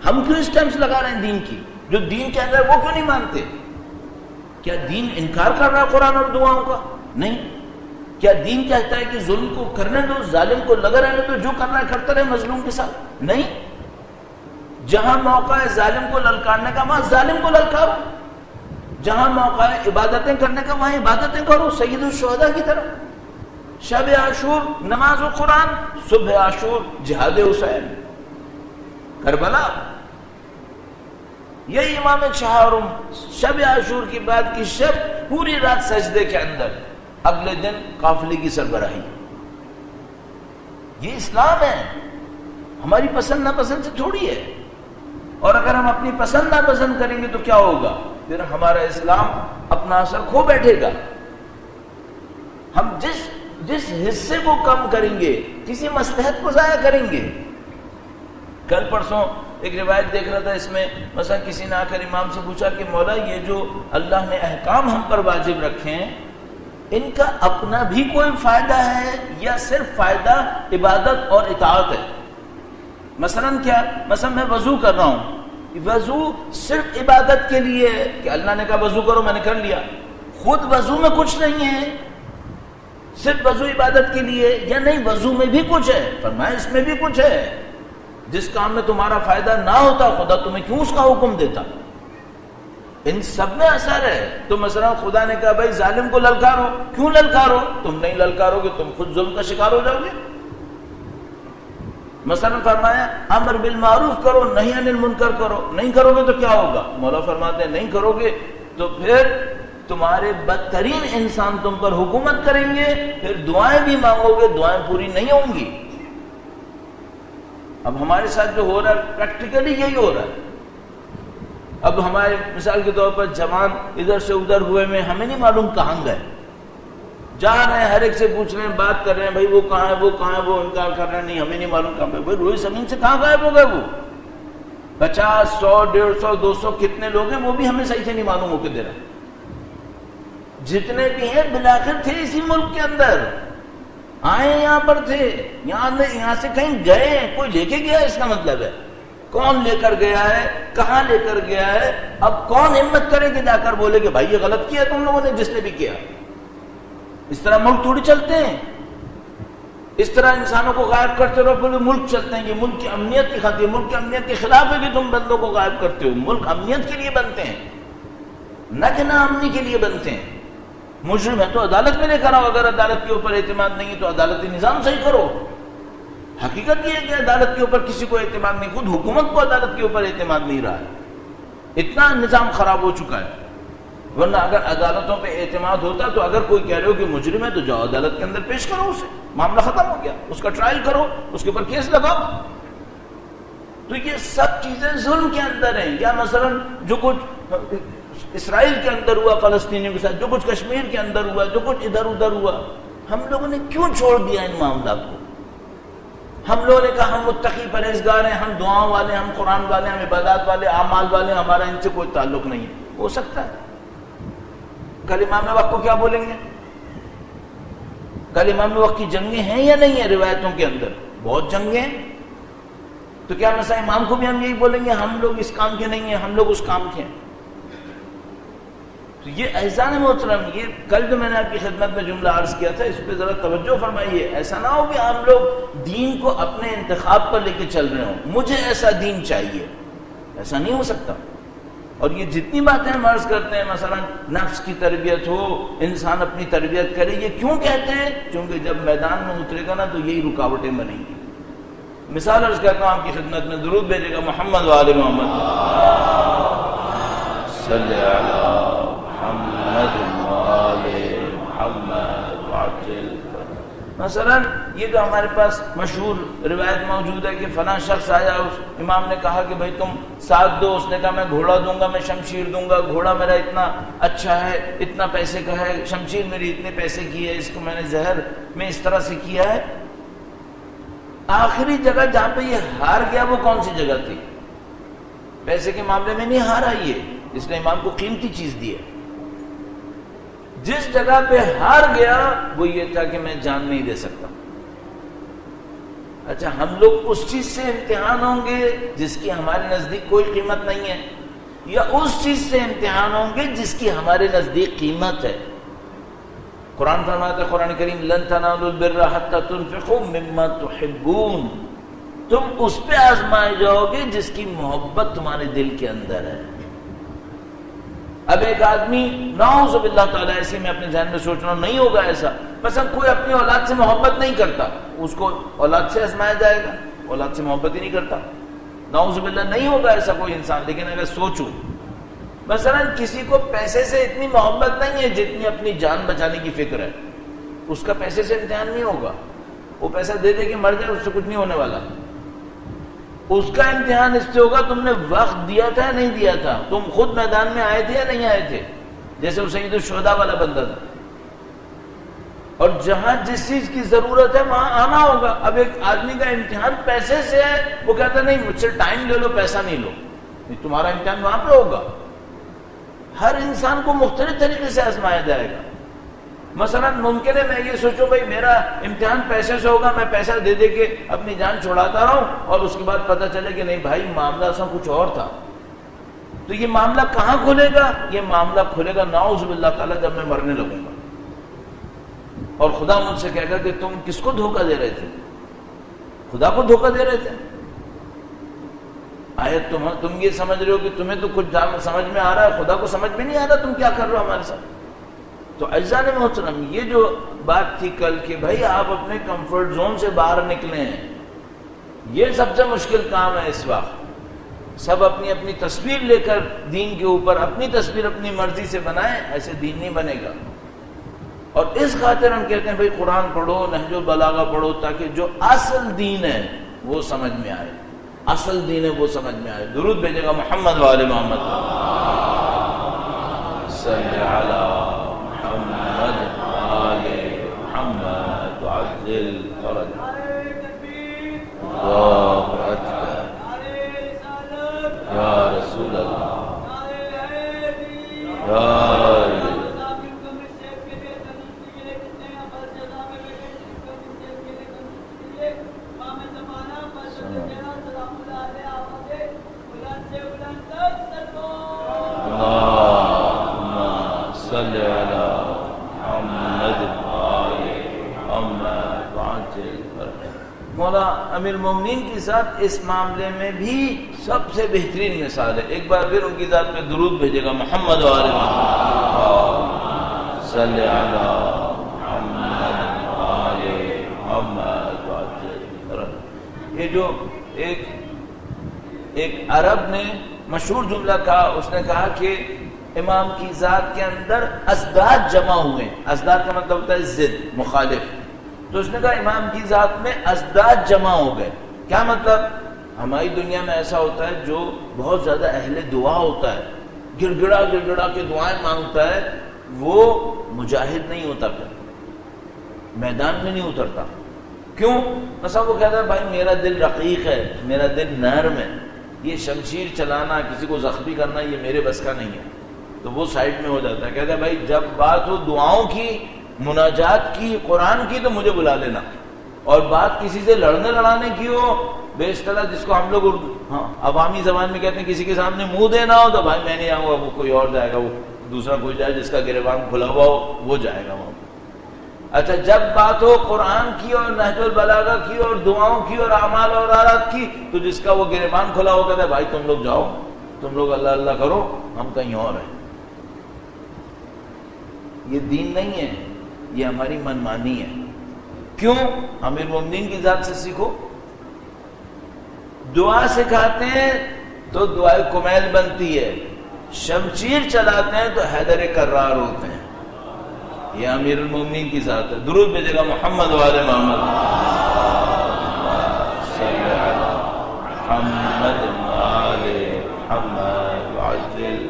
ہم کیوں اسٹیمپس لگا رہے ہیں دین کی؟ جو دین کے اندر وہ کیوں نہیں مانتے؟ کیا دین انکار کر رہا ہے قرآن اور دعاؤں کا؟ نہیں. کیا دین کہتا ہے کہ ظلم کو کرنے دو، ظالم کو لگا رہنے دو، جو کرنا ہے کرتا رہے مظلوم کے ساتھ؟ نہیں. جہاں موقع ہے ظالم کو للکارنے کا وہاں ظالم کو للکارو، جہاں موقع ہے عبادتیں کرنے کا وہاں عبادتیں کرو، سید الشہداء کی طرح. شب عاشور نماز و قرآن، صبح عاشور جہاد حسین، کربلا. یہی امام چہارم شب عاشور کی بعد کی شب پوری رات سجدے کے اندر، اگلے دن قافلے کی سربراہی. یہ اسلام ہے، ہماری پسند ناپسند سے تھوڑی ہے. اور اگر ہم اپنی پسند ناپسند کریں گے تو کیا ہوگا؟ پھر ہمارا اسلام اپنا اثر کھو بیٹھے گا. ہم جس حصے کو کم کریں گے کسی مصلحت کو ضائع کریں گے. کل پرسوں ایک روایت دیکھ رہا تھا، اس میں مثلا کسی نے آ کر امام سے پوچھا کہ مولا یہ جو اللہ نے احکام ہم پر واجب رکھے ہیں ان کا اپنا بھی کوئی فائدہ ہے یا صرف فائدہ عبادت اور اطاعت ہے؟ مثلا کیا؟ مثلا میں وضو کر رہا ہوں، وضو صرف عبادت کے لیے ہے کہ اللہ نے کہا وضو کرو، میں نے کر لیا. خود وضو میں کچھ نہیں ہے، صرف وضو عبادت کے لیے، یا نہیں وضو میں بھی کچھ ہے؟ فرمایا اس میں بھی کچھ ہے. جس کام میں تمہارا فائدہ نہ ہوتا خدا تمہیں کیوں اس کا حکم دیتا؟ ان سب میں اثر ہے. تو مثلا خدا نے کہا بھائی ظالم کو للکارو، کیوں للکارو؟ تم نہیں للکارو گے تم خود ظلم کا شکار ہو جاؤ گے. مثلا فرمایا امر بالمعروف کرو، نہی عن المنکر کرو، نہیں کرو گے تو کیا ہوگا؟ مولا فرماتے ہیں نہیں کرو گے تو پھر تمہارے بدترین انسان تم پر حکومت کریں گے، پھر دعائیں بھی مانگو گے، دعائیں پوری نہیں ہوں گی. اب ہمارے ساتھ جو ہو رہا ہے پریکٹیکلی یہی ہو رہا ہے. اب ہمارے مثال کے طور پر جوان ادھر سے ادھر ہوئے میں ہمیں نہیں معلوم کہاں گئے، جا رہے ہیں ہر ایک سے پوچھ رہے ہیں، بات کر رہے ہیں، بھائی وہ کہاں ہے، وہ کہاں ہے، وہ انکار کر رہے ہیں، نہیں ہمیں نہیں معلوم کہاں ہے. بھائی روئی زمین سے کہاں غائب ہو گئے؟ وہ 50 100 150 200 کتنے لوگ ہیں وہ بھی ہمیں صحیح سے نہیں معلوم ہو کے دے رہا. جتنے بھی ہیں بالآخر تھے اسی ملک کے اندر، آئے یہاں پر تھے، یہاں سے کہیں گئے ہیں، کوئی لے کے گیا اس کا مطلب ہے. کون لے کر گیا ہے، کہاں لے کر گیا ہے؟ اب کون ہمت کرے کہ جا کر بولے کہ بھائی یہ غلط کیا تم لوگوں نے، جس نے بھی کیا. اس طرح ملک تھوڑی چلتے ہیں. اس طرح انسانوں کو غائب کرتے رہو پھر ملک چلتے ہیں. یہ ملک کی امنیت کی خاطر، ملک کی امنیت کے خلاف ہے کہ تم بندوں کو غائب کرتے ہو. ملک امنیت کے لیے بنتے ہیں، نہ کہ نا امنی کے لیے بنتے ہیں. مجرم ہے تو عدالت میں لے کر آؤ، اگر عدالت کے اوپر اعتماد نہیں ہے تو عدالتی نظام صحیح کرو. حقیقت یہ ہے کہ عدالت کے اوپر کسی کو اعتماد نہیں، خود حکومت کو عدالت کے اوپر اعتماد نہیں رہا ہے. اتنا نظام خراب ہو چکا ہے. ورنہ اگر عدالتوں پہ اعتماد ہوتا تو اگر کوئی کہہ رہے ہو کہ مجرم ہے تو جاؤ عدالت کے اندر پیش کرو اسے، معاملہ ختم ہو گیا، اس کا ٹرائل کرو، اس کے اوپر کیس لگاؤ. تو یہ سب چیزیں ظلم کے اندر ہیں. یا مثلا جو کچھ اسرائیل کے اندر ہوا فلسطینیوں کے ساتھ، جو کچھ کشمیر کے اندر ہوا، جو کچھ ادھر ادھر ہوا، ہم لوگوں نے کیوں چھوڑ دیا ان معاملات کو؟ ہم لوگوں نے کہا ہم متقی پرہیزگار ہیں، ہم دعاؤں والے، ہم قرآن والے، ہم عبادات والے، اعمال والے، ہمارا ان سے کوئی تعلق نہیں ہے. ہو سکتا ہے. کل امام وقت کو کیا بولیں گے؟ کل امام وقت کی جنگیں ہیں یا نہیں ہیں؟ روایتوں کے اندر بہت جنگیں ہیں. تو کیا مثلا امام کو بھی ہم یہی بولیں گے ہم لوگ اس کام کے نہیں ہیں، ہم لوگ اس کام کے ہیں؟ تو یہ احسان محترم، یہ کل جو میں نے آپ کی خدمت میں جملہ عرض کیا تھا، اس پہ ذرا توجہ فرمائیے. ایسا نہ ہو کہ ہم لوگ دین کو اپنے انتخاب پر لے کے چل رہے ہوں، مجھے ایسا دین چاہیے. ایسا نہیں ہو سکتا. اور یہ جتنی باتیں ہم عرض کرتے ہیں، مثلا نفس کی تربیت ہو، انسان اپنی تربیت کرے، یہ کیوں کہتے ہیں؟ کیونکہ جب میدان میں اترے گا نا تو یہی رکاوٹیں بنیں گی. مثال عرض کرتا ہوں آپ کی خدمت میں، درود بھیجے گا محمد و آل محمد صلی علی محمد و آل محمد وعجل. مثلا یہ جو ہمارے پاس مشہور روایت موجود ہے کہ فلاں شخص آیا، اس امام نے کہا کہ بھائی تم ساتھ دو. اس نے کہا میں گھوڑا دوں گا، میں شمشیر دوں گا. گھوڑا میرا اتنا اچھا ہے، اتنا پیسے کا ہے. شمشیر میری اتنے پیسے کی ہے، اس کو میں نے زہر میں اس طرح سے کیا ہے. آخری جگہ جہاں پہ یہ ہار گیا وہ کون سی جگہ تھی؟ پیسے کے معاملے میں نہیں ہارا یہ، اس نے امام کو قیمتی چیز دی ہے. جس جگہ پہ ہار گیا وہ یہ تھا کہ میں جان نہیں دے سکتا. اچھا، ہم لوگ اس چیز سے امتحان ہوں گے جس کی ہمارے نزدیک کوئی قیمت نہیں ہے، یا اس چیز سے امتحان ہوں گے جس کی ہمارے نزدیک قیمت ہے؟ قرآن فرماتا ہے قرآن کریم لن تنالوا البر حتى تنفقوا مما تحبون. تم اس پہ آزمائے جاؤ گے جس کی محبت تمہارے دل کے اندر ہے. اب ایک آدمی نعوذ باللہ تعالیٰ، ایسے میں اپنے ذہن میں سوچ رہا ہوں نہیں ہوگا ایسا، مثلا کوئی اپنی اولاد سے محبت نہیں کرتا، اس کو اولاد سے آزمایا جائے گا، اولاد سے محبت ہی نہیں کرتا. نعوذ باللہ نہیں ہوگا ایسا کوئی انسان. لیکن اگر سوچوں مثلا کسی کو پیسے سے اتنی محبت نہیں ہے جتنی اپنی جان بچانے کی فکر ہے، اس کا پیسے سے امتحان نہیں ہوگا. وہ پیسہ دے دے کے مر جائے، اس سے کچھ نہیں ہونے والا. اس کا امتحان اس سے ہوگا تم نے وقت دیا تھا یا نہیں دیا تھا، تم خود میدان میں آئے تھے یا نہیں آئے تھے. جیسے وہ سید الشہداء والا بندہ تھا. اور جہاں جس چیز کی ضرورت ہے وہاں آنا ہوگا. اب ایک آدمی کا امتحان پیسے سے ہے، وہ کہتا نہیں مجھ سے ٹائم لے لو، پیسہ نہیں لو. تمہارا امتحان وہاں پہ ہوگا. ہر انسان کو مختلف طریقے سے آزمایا جائے گا. مثلا ممکن ہے میں یہ سوچوں بھائی میرا امتحان پیسے سے ہوگا، میں پیسہ دے دے کے اپنی جان چھڑاتا رہوں، اور اس کے بعد پتہ چلے کہ نہیں بھائی معاملہ ایسا کچھ اور تھا. تو یہ معاملہ کہاں کھلے گا؟ یہ معاملہ کھلے گا نعوذ باللہ تعالیٰ جب میں مرنے لگوں گا، اور خدا مجھ سے کہے گا کہ تم کس کو دھوکہ دے رہے تھے؟ خدا کو دھوکہ دے رہے تھے. آیت تم یہ سمجھ رہے ہو کہ تمہیں تو کچھ سمجھ میں آ رہا ہے، خدا کو سمجھ میں نہیں آ رہا تم کیا کر رہے ہو ہمارے ساتھ. تو اعزان محترم، یہ جو بات تھی کل کہ بھائی آپ اپنے کمفرٹ زون سے باہر نکلے ہیں، یہ سب سے مشکل کام ہے اس وقت. سب اپنی اپنی تصویر لے کر دین کے اوپر اپنی تصویر اپنی مرضی سے بنائیں، ایسے دین نہیں بنے گا. اور اس خاطر ہم کہتے ہیں بھائی قرآن پڑھو، نہج البلاغہ پڑھو، تاکہ جو اصل دین ہے وہ سمجھ میں آئے. اصل دین ہے وہ سمجھ میں آئے. درود بھیجے گا محمد و آل محمد صلی علی محمد و آل محمد وعجل فرج. اللہ اکبر یا رسول اللہ یا مولا امیر المومنین کی ذات اس معاملے میں بھی سب سے بہترین مثال ہے. ایک بار پھر ان کی ذات پہ درود بھیجے گا محمد و آل محمد صلی علی محمد و آل محمد. یہ جو ایک عرب نے مشہور جملہ کہا، اس نے کہا کہ امام کی ذات کے اندر ازداد جمع ہوئے. ازداد کا مطلب ہوتا ہے ضد، مخالف. تو اس نے کہا امام کی ذات میں ازداد جمع ہو گئے. کیا مطلب؟ ہماری دنیا میں ایسا ہوتا ہے جو بہت زیادہ اہل دعا ہوتا ہے، گڑ گڑا کے دعائیں مانگتا ہے، وہ مجاہد نہیں ہوتا، پھر میدان میں نہیں اترتا. کیوں؟ مثلا وہ کہتا ہے بھائی میرا دل رقیق ہے، میرا دل نرم ہے، یہ شمشیر چلانا، کسی کو زخمی کرنا، یہ میرے بس کا نہیں ہے. تو وہ سائڈ میں ہو جاتا ہے. کہتا ہے بھائی جب بات ہو دعاؤں کی، مناجات کی، قرآن کی تو مجھے بلا لینا، اور بات کسی سے لڑنے لڑانے کی ہو، بے اصطلاح جس کو ہم لوگ عوامی زبان میں کہتے ہیں کسی کے سامنے منہ دینا ہو، تو بھائی میں نہیں آؤں گا، وہ کوئی اور جائے گا، وہ دوسرا کوئی جائے جس کا گریبان کھلا ہوا ہو وہ جائے گا وہاں. اچھا جب بات ہو قرآن کی اور نہج البلاغہ کی اور دعاؤں کی اور اعمال اور عادات کی، تو جس کا وہ گریبان کھلا ہو کہتا ہے بھائی تم لوگ جاؤ، تم لوگ اللہ اللہ کرو، ہم کہیں اور ہیں. یہ دین نہیں ہے، یہ ہماری منمانی ہے. کیوں؟ امیر المومنین کی ذات سے سیکھو. دعا سکھاتے ہیں تو دعائے کمیل بنتی ہے، شمشیر چلاتے ہیں تو حیدر کرار ہوتے ہیں. یہ امیر المومنین کی ذات ہے. درود بھیجے گا محمد وآل محمد. صلی علی محمد وآل محمد وعجل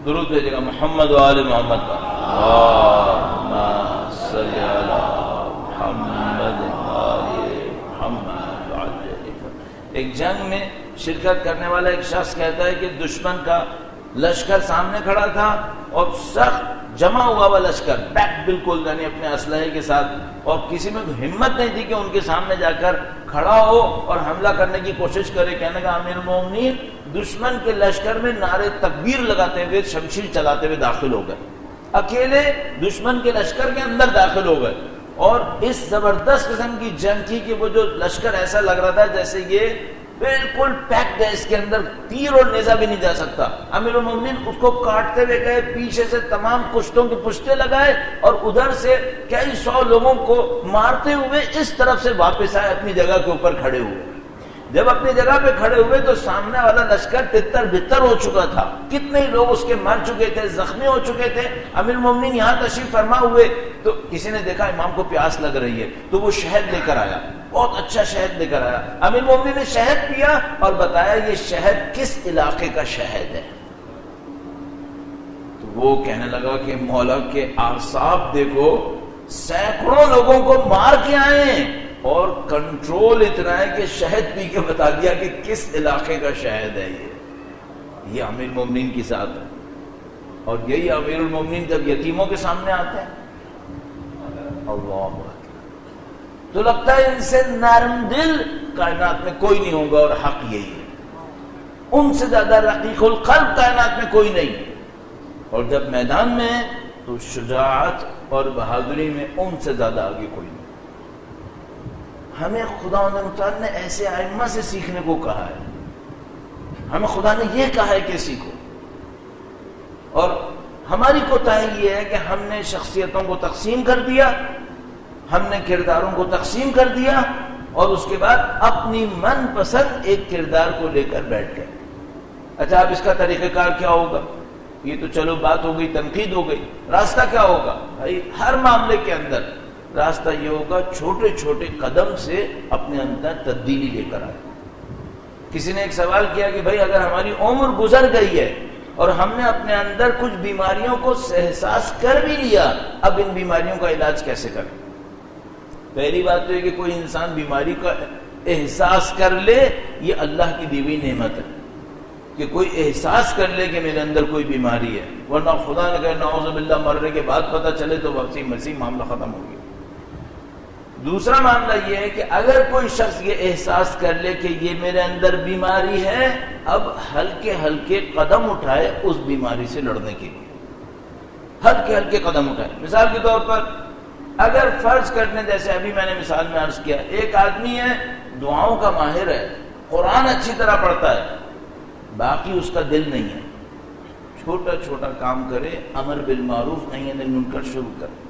درود بھیجے گا محمد وآل محمد. اللہم صلی علی محمد وآل محمد وعجل. ایک جنگ میں شرکت کرنے والا ایک شخص کہتا ہے کہ دشمن کا لشکر سامنے کھڑا تھا اور سخت جمع ہوا ہوا لشکر، پیک بالکل، یعنی اپنے اسلحے کے ساتھ، اور کسی میں ہمت نہیں تھی کہ ان کے سامنے جا کر کھڑا ہو اور حملہ کرنے کی کوشش کرے. کہنے کا امیر المومنین دشمن کے لشکر میں نعرے تکبیر لگاتے ہوئے شمشیر چلاتے ہوئے داخل ہو گئے، اکیلے دشمن کے لشکر کے اندر داخل ہو گئے. اور اس زبردست قسم کی جنگ تھی کہ وہ جو لشکر ایسا لگ رہا تھا جیسے یہ بالکل پیکڈ ہے، اس کے اندر تیر اور نیزہ بھی نہیں جا سکتا. امیر المومنین اس کو کاٹتے ہوئے گئے، پیچھے سے تمام کشتوں کی پشتے لگائے اور ادھر سے کئی سو لوگوں کو مارتے ہوئے اس طرف سے واپس آئے، اپنی جگہ کے اوپر کھڑے ہوئے. جب اپنی جگہ پہ کھڑے ہوئے تو سامنے والا لشکر تتر بتر ہو چکا تھا، کتنے ہی لوگ اس کے مر چکے تھے، زخمی ہو چکے تھے. امیر المومنین یہاں تشریف فرما ہوئے تو کسی نے دیکھا امام کو پیاس لگ رہی ہے تو وہ شہد لے کر آیا، بہت اچھا شہد لے کر آیا. امیر المومنین نے شہد پیا اور بتایا یہ شہد کس علاقے کا شہد ہے. تو وہ کہنے لگا کہ مولا کے اعصاب دیکھو، سینکڑوں لوگوں کو مار کے آئے ہیں اور کنٹرول اتنا ہے کہ شہد پی کے بتا دیا کہ کس علاقے کا شہد ہے. یہ امیر المومنین کی ذات ہے. اور یہی امیر المومنین جب یتیموں کے سامنے آتے ہیں اللہ اکبر، تو لگتا ہے ان سے نرم دل کائنات میں کوئی نہیں ہوگا، اور حق یہی ہے. ان سے زیادہ رقیق القلب کائنات میں کوئی نہیں. اور جب میدان میں ہے تو شجاعت اور بہادری میں ان سے زیادہ آگے کوئی نہیں. ہمیں خدا متعال نے ایسے ائمہ سے سیکھنے کو کہا ہے، ہمیں خدا نے یہ کہا ہے کہ سیکھو. اور ہماری کوتاہی یہ ہے کہ ہم نے شخصیتوں کو تقسیم کر دیا، ہم نے کرداروں کو تقسیم کر دیا، اور اس کے بعد اپنی من پسند ایک کردار کو لے کر بیٹھ گئے. اچھا اب اس کا طریقہ کار کیا ہوگا؟ یہ تو چلو بات ہو گئی، تنقید ہو گئی. راستہ کیا ہوگا؟ بھائی ہر معاملے کے اندر راستہ یہ ہوگا چھوٹے چھوٹے قدم سے اپنے اندر تبدیلی لے کر آئے. کسی نے ایک سوال کیا کہ بھائی اگر ہماری عمر گزر گئی ہے اور ہم نے اپنے اندر کچھ بیماریوں کو احساس کر بھی لیا، اب ان بیماریوں کا علاج کیسے کریں؟ پہلی بات تو یہ کہ کوئی انسان بیماری کا احساس کر لے، یہ اللہ کی دی ہوئی نعمت ہے کہ کوئی احساس کر لے کہ میرے اندر کوئی بیماری ہے. ورنہ خدا نہ کرے نعوذ باللہ مرنے کے بعد پتہ چلے تو مسیح معاملہ ختم ہو گیا. دوسرا معاملہ یہ ہے کہ اگر کوئی شخص یہ احساس کر لے کہ یہ میرے اندر بیماری ہے، اب ہلکے ہلکے قدم اٹھائے اس بیماری سے لڑنے کے لیے، ہلکے ہلکے قدم اٹھائے. مثال کے طور پر اگر فرض کرنے، جیسے ابھی میں نے مثال میں عرض کیا، ایک آدمی ہے دعاؤں کا ماہر ہے، قرآن اچھی طرح پڑھتا ہے، باقی اس کا دل نہیں ہے. چھوٹا چھوٹا کام کرے، امر بالمعروف نہی عن المنکر شروع کرے.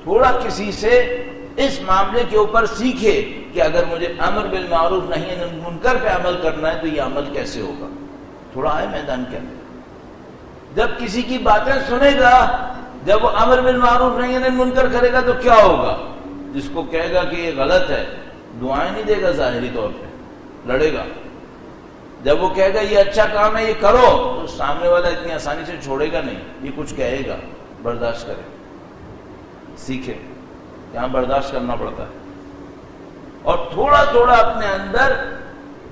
تھوڑا کسی سے اس معاملے کے اوپر سیکھے کہ اگر مجھے امر بالمعروف نہی عن المنکر پہ عمل کرنا ہے تو یہ عمل کیسے ہوگا. تھوڑا آئے میدان کے اندر. جب کسی کی باتیں سنے گا، جب وہ امر بالمعروف نہی عن المنکر کرے گا تو کیا ہوگا؟ جس کو کہے گا کہ یہ غلط ہے دعائیں نہیں دے گا، ظاہری طور پہ لڑے گا. جب وہ کہے گا یہ اچھا کام ہے یہ کرو، تو سامنے والا اتنی آسانی سے چھوڑے گا نہیں، یہ کچھ کہے گا، برداشت کرے. سیکھیں، یہاں برداشت کرنا پڑتا ہے، اور تھوڑا تھوڑا اپنے اندر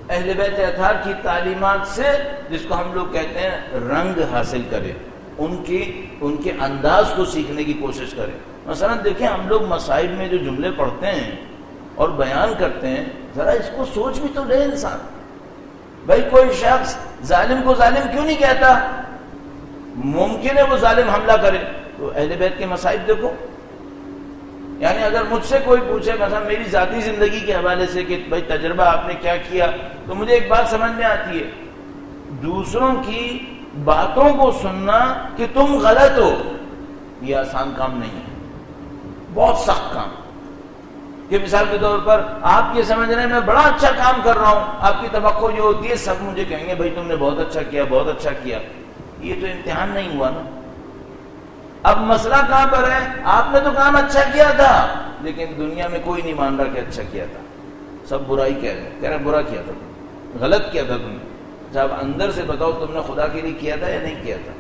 اہل بیت اطہار کی تعلیمات سے، جس کو ہم لوگ کہتے ہیں رنگ حاصل کریں، ان کے انداز کو سیکھنے کی کوشش کریں۔ مثلا دیکھیں ہم لوگ مسائل میں جو جملے پڑھتے ہیں اور بیان کرتے ہیں، ذرا اس کو سوچ بھی تو لے انسان۔ بھائی کوئی شخص ظالم کو ظالم کیوں نہیں کہتا؟ ممکن ہے وہ ظالم حملہ کرے، تو اہل بیت کے مسائل دیکھو۔ یعنی اگر مجھ سے کوئی پوچھے مثلا میری ذاتی زندگی کے حوالے سے کہ بھائی تجربہ آپ نے کیا کیا، تو مجھے ایک بات سمجھ میں آتی ہے، دوسروں کی باتوں کو سننا کہ تم غلط ہو، یہ آسان کام نہیں ہے، بہت سخت کام۔ کہ مثال کے طور پر آپ یہ سمجھ رہے ہیں میں بڑا اچھا کام کر رہا ہوں، آپ کی توقع یہ ہوتی ہے سب مجھے کہیں گے بھائی تم نے بہت اچھا کیا، بہت اچھا کیا۔ یہ تو امتحان نہیں ہوا نا۔ اب مسئلہ کہاں پر ہے؟ آپ نے تو کام اچھا کیا تھا، لیکن دنیا میں کوئی نہیں مان رہا کہ اچھا کیا تھا، سب برائی کہہ رہے برا کیا تھا، تم غلط کیا تھا تم نے۔ جب اندر سے بتاؤ تم نے خدا کے لیے کیا تھا یا نہیں کیا تھا؟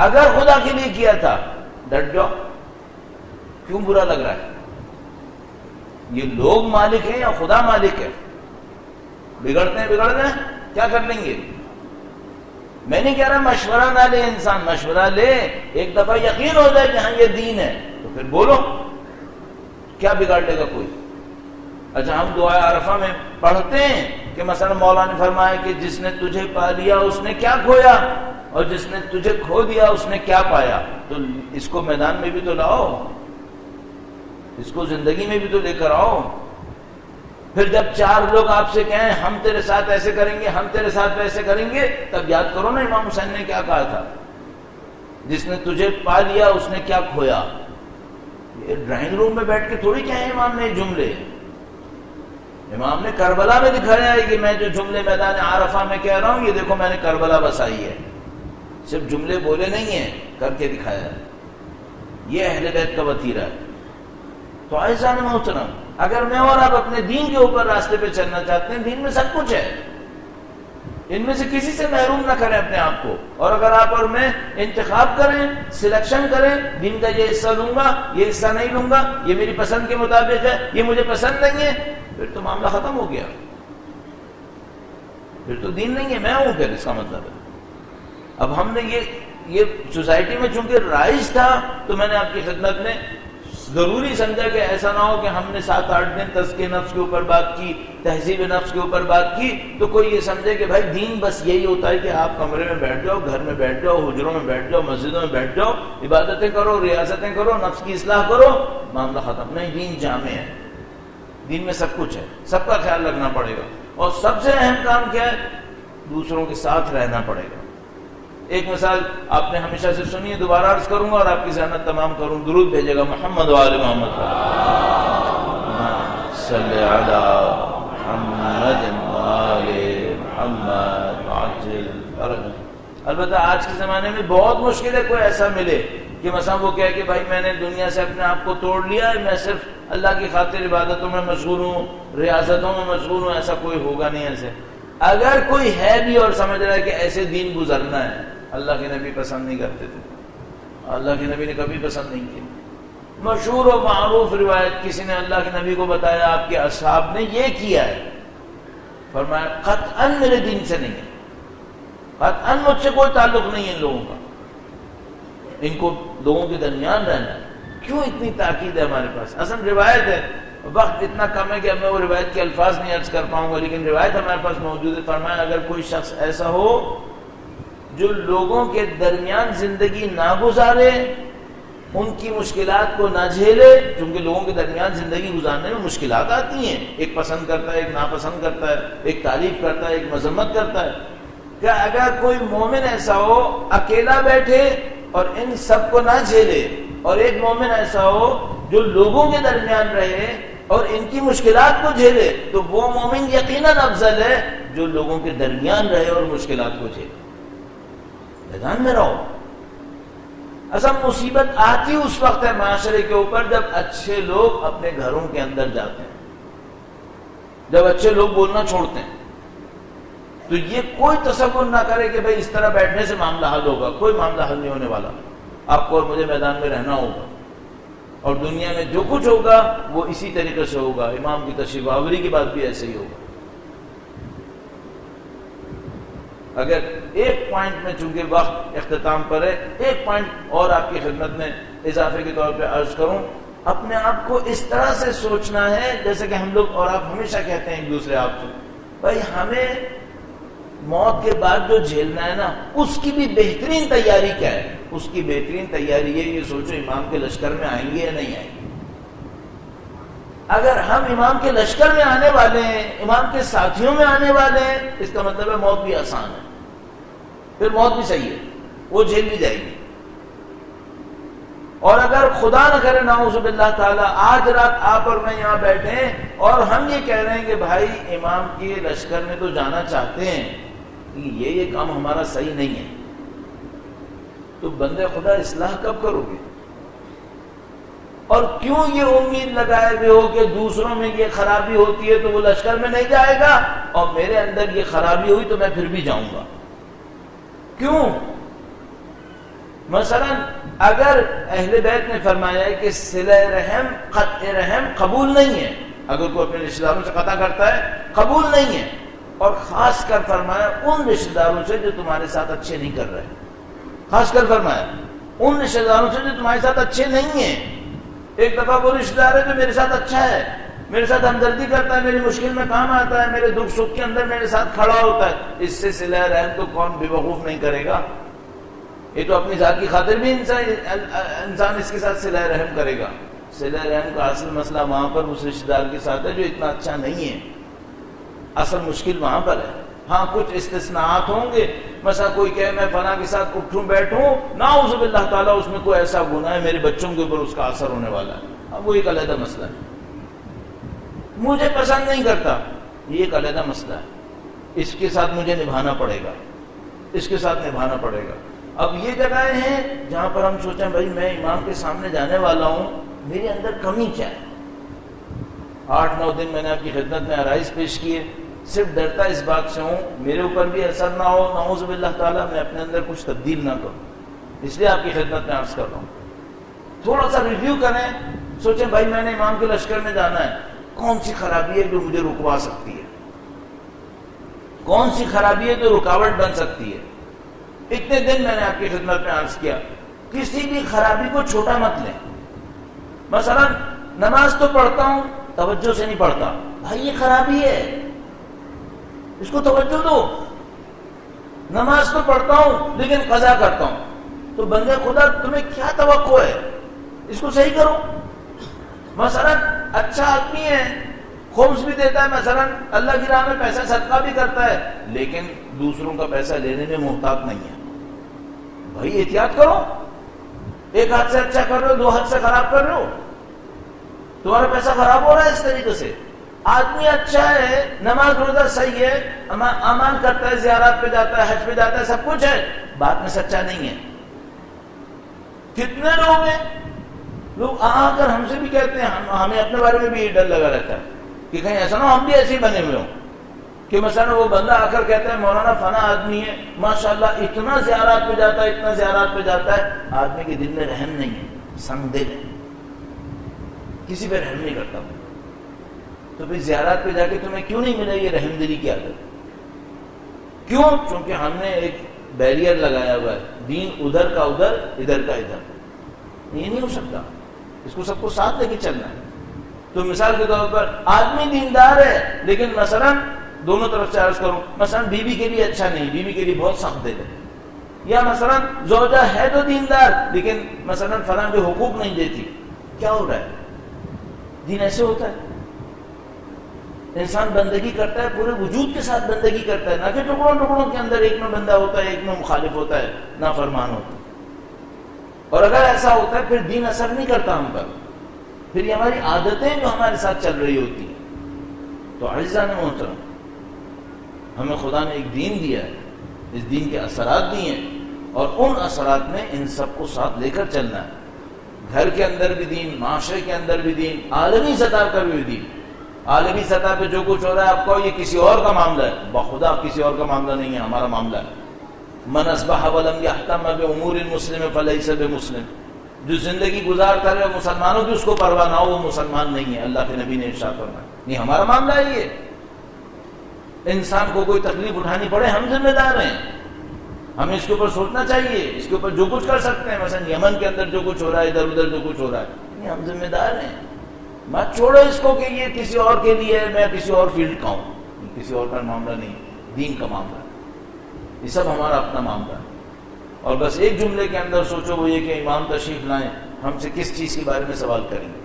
اگر خدا کے لیے کیا تھا ڈٹ جاؤ، کیوں برا لگ رہا ہے؟ یہ لوگ مالک ہیں یا خدا مالک ہے؟ بگڑتے ہیں بگڑ گئے، کیا کر لیں گے؟ میں نہیں کہہ رہا مشورہ نہ لے انسان، مشورہ لے، ایک دفعہ یقین ہو جائے کہ ہاں یہ دین ہے تو پھر بولو، کیا بگاڑ لے گا کوئی؟ اچھا ہم دعائے عرفہ میں پڑھتے ہیں کہ مثلا مولا نے فرمایا کہ جس نے تجھے پا لیا اس نے کیا کھویا، اور جس نے تجھے کھو دیا اس نے کیا پایا۔ تو اس کو میدان میں بھی تو لاؤ، اس کو زندگی میں بھی تو لے کر آؤ۔ پھر جب چار لوگ آپ سے کہیں ہم تیرے ساتھ ایسے کریں گے، ہم تیرے ساتھ ویسے کریں گے، تب یاد کرو نا امام حسین نے کیا کہا تھا، جس نے تجھے پا لیا اس نے کیا کھویا۔ یہ ڈرائنگ روم میں بیٹھ کے تھوڑی کہیں امام نے جملے، امام نے کربلا میں دکھایا ہے کہ میں جو جملے میدان عرفہ میں کہہ رہا ہوں یہ دیکھو میں نے کربلا بسائی ہے، صرف جملے بولے نہیں ہیں، کر کے دکھایا ہے۔ یہ اہل بیت کا وتیرہ ہے۔ تو عزیزان محترم، اگر میں اور آپ اپنے دین کے اوپر راستے پہ چلنا چاہتے ہیں، دین میں سب کچھ ہے، ان میں سے کسی سے محروم نہ کریں اپنے آپ کو۔ اور اگر آپ اور میں انتخاب کریں، سلیکشن کریں، دین کا یہ حصہ لوں گا، یہ حصہ نہیں لوں گا، یہ میری پسند کے مطابق ہے، یہ مجھے پسند نہیں ہے، پھر تو معاملہ ختم ہو گیا، پھر تو دین نہیں ہے، میں ہوں پھر، اس کا مطلب ہے۔ اب ہم نے یہ سوسائٹی میں چونکہ رائج تھا تو میں نے آپ کی خدمت میں ضروری سمجھا کہ ایسا نہ ہو کہ ہم نے 7-8 دن تزکیہ نفس کے اوپر بات کی، تہذیب نفس کے اوپر بات کی، تو کوئی یہ سمجھے کہ بھائی دین بس یہی ہوتا ہے کہ آپ کمرے میں بیٹھ جاؤ، گھر میں بیٹھ جاؤ، حجروں میں بیٹھ جاؤ، مسجدوں میں بیٹھ جاؤ، عبادتیں کرو، ریاستیں کرو، نفس کی اصلاح کرو، معاملہ ختم۔ نہیں، دین جامع ہے، دین میں سب کچھ ہے، سب کا خیال رکھنا پڑے گا، اور سب سے اہم کام کیا ہے؟ دوسروں کے ساتھ رہنا پڑے گا۔ ایک مثال آپ نے ہمیشہ سے سنی ہے، دوبارہ عرض کروں گا اور آپ کی ذہنت تمام کروں، درود بھیجے گا محمد و آل محمد صلی علی محمد و آل محمد عاجل فرج۔ البتہ آج کے زمانے میں بہت مشکل ہے کوئی ایسا ملے کہ مثلا وہ کہے کہ بھائی میں نے دنیا سے اپنے آپ کو توڑ لیا ہے، میں صرف اللہ کی خاطر عبادتوں میں مشغول ہوں، ریاستوں میں مشغول ہوں۔ ایسا کوئی ہوگا نہیں ایسے۔ اگر کوئی ہے بھی اور سمجھ رہا ہے کہ ایسے دین گزرنا ہے، اللہ کے نبی پسند نہیں کرتے تھے، اللہ کے نبی نے کبھی پسند نہیں کیا۔ مشہور و معروف روایت، کسی نے اللہ کے نبی کو بتایا آپ کے اصحاب نے یہ کیا ہے، فرمایا قطعاً میرے دین سے نہیں ہے، قطعاً مجھ سے کوئی تعلق نہیں ہے ان لوگوں کا، ان کو لوگوں کے درمیان رہنا ہے۔ کیوں اتنی تاکید ہے ہمارے پاس؟ اصل روایت ہے، وقت اتنا کم ہے کہ اب میں وہ روایت کے الفاظ نہیں عرض کر پاؤں گا، لیکن روایت ہمارے پاس موجود ہے۔ فرمایا اگر کوئی شخص ایسا ہو جو لوگوں کے درمیان زندگی نہ گزارے، ان کی مشکلات کو نہ جھیلے، چونکہ لوگوں کے درمیان زندگی گزارنے میں مشکلات آتی ہیں، ایک پسند کرتا ہے، ایک ناپسند کرتا ہے، ایک تعریف کرتا ہے، ایک مذمت کرتا ہے، کہ اگر کوئی مومن ایسا ہو اکیلا بیٹھے اور ان سب کو نہ جھیلے، اور ایک مومن ایسا ہو جو لوگوں کے درمیان رہے اور ان کی مشکلات کو جھیلے، تو وہ مومن یقیناً افضل ہے جو لوگوں کے درمیان رہے اور مشکلات کو جھیلے۔ میدان میں رہو۔ اصل مصیبت آتی اس وقت ہے معاشرے کے اوپر جب اچھے لوگ اپنے گھروں کے اندر جاتے ہیں، جب اچھے لوگ بولنا چھوڑتے ہیں، تو یہ کوئی تصور نہ کرے کہ بھئی اس طرح بیٹھنے سے معاملہ حل ہوگا، کوئی معاملہ حل نہیں ہونے والا۔ آپ کو اور مجھے میدان میں رہنا ہوگا، اور دنیا میں جو کچھ ہوگا وہ اسی طریقے سے ہوگا. امام کی تشریف آوری کی بات بھی ایسے ہی ہوگا. اگر ایک پوائنٹ میں چونکہ وقت اختتام پر ہے، ایک پوائنٹ اور آپ کی خدمت میں اضافے کے طور پہ عرض کروں. اپنے آپ کو اس طرح سے سوچنا ہے جیسے کہ ہم لوگ اور آپ ہمیشہ کہتے ہیں ایک دوسرے آپ سے، بھائی ہمیں موت کے بعد جو جھیلنا ہے نا اس کی بھی بہترین تیاری کیا ہے؟ اس کی بہترین تیاری یہ سوچو امام کے لشکر میں آئیں گے یا نہیں آئیں گے. اگر ہم امام کے لشکر میں آنے والے ہیں، امام کے ساتھیوں میں آنے والے ہیں، اس کا مطلب ہے موت بھی آسان ہے، پھر موت بھی صحیح ہے، وہ جھیل بھی جائے گی. اور اگر خدا نہ کرے نعوذ باللہ تعالیٰ آج رات آپ اور میں یہاں بیٹھے ہیں اور ہم یہ کہہ رہے ہیں کہ بھائی امام کے لشکر میں تو جانا چاہتے ہیں، یہ کام ہمارا صحیح نہیں ہے، تو بندے خدا اصلاح کب کرو گے؟ اور کیوں یہ امید لگائے ہوئے ہو کہ دوسروں میں یہ خرابی ہوتی ہے تو وہ لشکر میں نہیں جائے گا اور میرے اندر یہ خرابی ہوئی تو میں پھر بھی جاؤں گا؟ کیوں؟ مثلا اگر اہل بیت نے فرمایا ہے کہ صلہ رحم قطع رحم قبول نہیں ہے، اگر کوئی اپنے رشتہ داروں سے قطع کرتا ہے قبول نہیں ہے، اور خاص کر فرمایا ان رشتہ داروں سے جو تمہارے ساتھ اچھے نہیں کر رہے، خاص کر فرمایا ان رشتہ داروں سے جو تمہارے ساتھ اچھے نہیں ہیں. ایک دفعہ وہ رشتہ دار ہے جو میرے ساتھ اچھا ہے، میرے ساتھ ہمدردی کرتا ہے، میری مشکل میں کام آتا ہے، میرے دکھ سکھ کے اندر میرے ساتھ کھڑا ہوتا ہے، اس سے صلہ رحم تو کون بے وقوف نہیں کرے گا؟ یہ تو اپنی ذات کی خاطر بھی انسان اس کے ساتھ صلہ رحم کرے گا. صلہ رحم کا اصل مسئلہ وہاں پر اس رشتہ دار کے ساتھ ہے جو اتنا اچھا نہیں ہے، اصل مشکل وہاں پر ہے. ہاں کچھ استثناءات ہوں گے، مثلا کوئی کہے میں فلاں کے ساتھ اٹھوں بیٹھوں، نعوذ باللہ تعالیٰ اس میں کوئی ایسا گناہ ہے میرے بچوں کے اوپر اس کا اثر ہونے والا ہے، اب وہ ایک علیحدہ مسئلہ ہے. مجھے پسند نہیں کرتا، یہ ایک علیحدہ مسئلہ ہے، اس کے ساتھ مجھے نبھانا پڑے گا، اس کے ساتھ نبھانا پڑے گا. اب یہ جگہیں ہیں جہاں پر ہم سوچیں بھائی میں امام کے سامنے جانے والا ہوں، میرے اندر کمی کیا ہے؟ 8-9 دن میں نے آپ کی خدمت میں عرائض پیش کیے، صرف ڈرتا اس بات سے ہوں میرے اوپر بھی اثر نہ ہو، نعوذ باللہ تعالیٰ میں اپنے اندر کچھ تبدیل نہ کروں، اس لیے آپ کی خدمت میں عرض کر رہا ہوں. تھوڑا سا ریویو کریں، سوچیں بھائی میں نے امام کے لشکر میں جانا ہے، کون سی خرابی ہے جو مجھے رکوا سکتی ہے، کون سی خرابی ہے جو رکاوٹ بن سکتی ہے. اتنے دن میں نے آپ کی خدمت میں عرض کیا، کسی بھی خرابی کو چھوٹا مت لیں. مثلا نماز تو پڑھتا ہوں توجہ سے نہیں پڑھتا، بھائی یہ خرابی ہے، اس کو توجہ دو. نماز تو پڑھتا ہوں لیکن قضا کرتا ہوں، تو بندے خدا تمہیں کیا توقع ہے، اس کو صحیح کرو. مثلا اچھا آدمی ہے، خمس بھی دیتا ہے، مثلا اللہ کی راہ میں پیسہ صدقہ بھی کرتا ہے، لیکن دوسروں کا پیسہ لینے میں محتاط نہیں ہے، بھائی احتیاط کرو. ایک ہاتھ سے اچھا کر رہے ہو، 2 ہاتھ سے خراب کر رہے ہو، تمہارا پیسہ خراب ہو رہا ہے اس طریقے سے. آدمی اچھا ہے، نماز روزہ صحیح ہے، امان کرتا ہے، زیارات پہ جاتا ہے، حج پہ جاتا ہے، سب کچھ ہے، بات میں سچا نہیں ہے. کتنے لوگ ہیں، لوگ آ کر ہم سے بھی کہتے ہیں، ہمیں اپنے بارے میں بھی یہ ڈر لگا رہتا ہے کہ کہیں ایسا نہ ہو ہم بھی ایسے ہی بنے ہوئے ہوں کہ مثلا وہ بندہ آ کر کہتا ہے مولانا فلاں آدمی ہے ماشاءاللہ اتنا زیارات پہ جاتا ہے، اتنا زیارات پہ جاتا ہے، آدمی کے دل میں رحم نہیں ہے، سنگ دل ہے، کسی پہ رحم نہیں کرتا. تو پھر زیارات پہ جا کے تمہیں کیوں نہیں ملے یہ رحم دلی کی عادت؟ کیوں؟ چونکہ ہم نے ایک بیریئر لگایا ہوا ہے، دین ادھر کا ادھر، ادھر کا ادھر. یہ نہیں ہو سکتا، اس کو سب کو ساتھ لے کے چلنا ہے. تو مثال کے طور پر آدمی دیندار ہے لیکن مثلا دونوں طرف سے عرض کروں، مثلا بیوی کے لیے اچھا نہیں، بیوی کے لیے بہت سخت دل ہے، یا مثلا زوجہ ہے تو دیندار لیکن مثلا فلاں کے حقوق نہیں دیتی. کیا ہو رہا ہے؟ دین ایسے ہوتا ہے، انسان بندگی کرتا ہے، پورے وجود کے ساتھ بندگی کرتا ہے، نہ کہ ٹکڑوں ٹکڑوں کے اندر، ایک میں بندہ ہوتا ہے، ایک میں مخالف ہوتا ہے، نافرمان ہوتا ہے. اور اگر ایسا ہوتا ہے پھر دین اثر نہیں کرتا ہم پر، پھر یہ ہماری عادتیں جو ہمارے ساتھ چل رہی ہوتی ہیں. تو عزیزان محترم، ہمیں خدا نے ایک دین دیا ہے، اس دین کے اثرات دیے ہیں، اور ان اثرات میں ان سب کو ساتھ لے کر چلنا ہے. گھر کے اندر بھی دین، معاشرے کے اندر بھی دین، عالمی سطح پر بھی دین. عالمی سطح پہ جو کچھ ہو رہا ہے آپ کو یہ کسی اور کا معاملہ ہے، بخدا کسی اور کا معاملہ نہیں ہے، ہمارا معاملہ ہے. من اصبح ولم يهتم بامور المسلم فليس بمسلم. جو زندگی گزارتا رہے مسلمانوں کی اس کو پرواہ نہ ہو وہ مسلمان نہیں ہے. اللہ کے نبی نے ارشاد فرمایا نہیں ہمارا معاملہ ہے یہ. انسان کو کوئی تکلیف اٹھانی پڑے ہم ذمہ دار ہیں, ہمیں اس کے اوپر سوچنا چاہیے. اس کے اوپر جو کچھ کر سکتے ہیں, مثلا یمن کے اندر جو کچھ ہو رہا ہے, ادھر ادھر جو کچھ ہو رہا ہے, نہیں ہم ذمہ دار ہیں. مت چھوڑو اس کو کہ یہ کسی اور کے لیے ہے, میں کسی اور فیلڈ کا ہوں. کسی اور کا معاملہ نہیں, دین کا معاملہ ہے. یہ سب ہمارا اپنا معاملہ ہے. اور بس ایک جملے کے اندر سوچو وہ یہ کہ امام تشریف لائیں, ہم سے کس چیز کے بارے میں سوال کریں گے.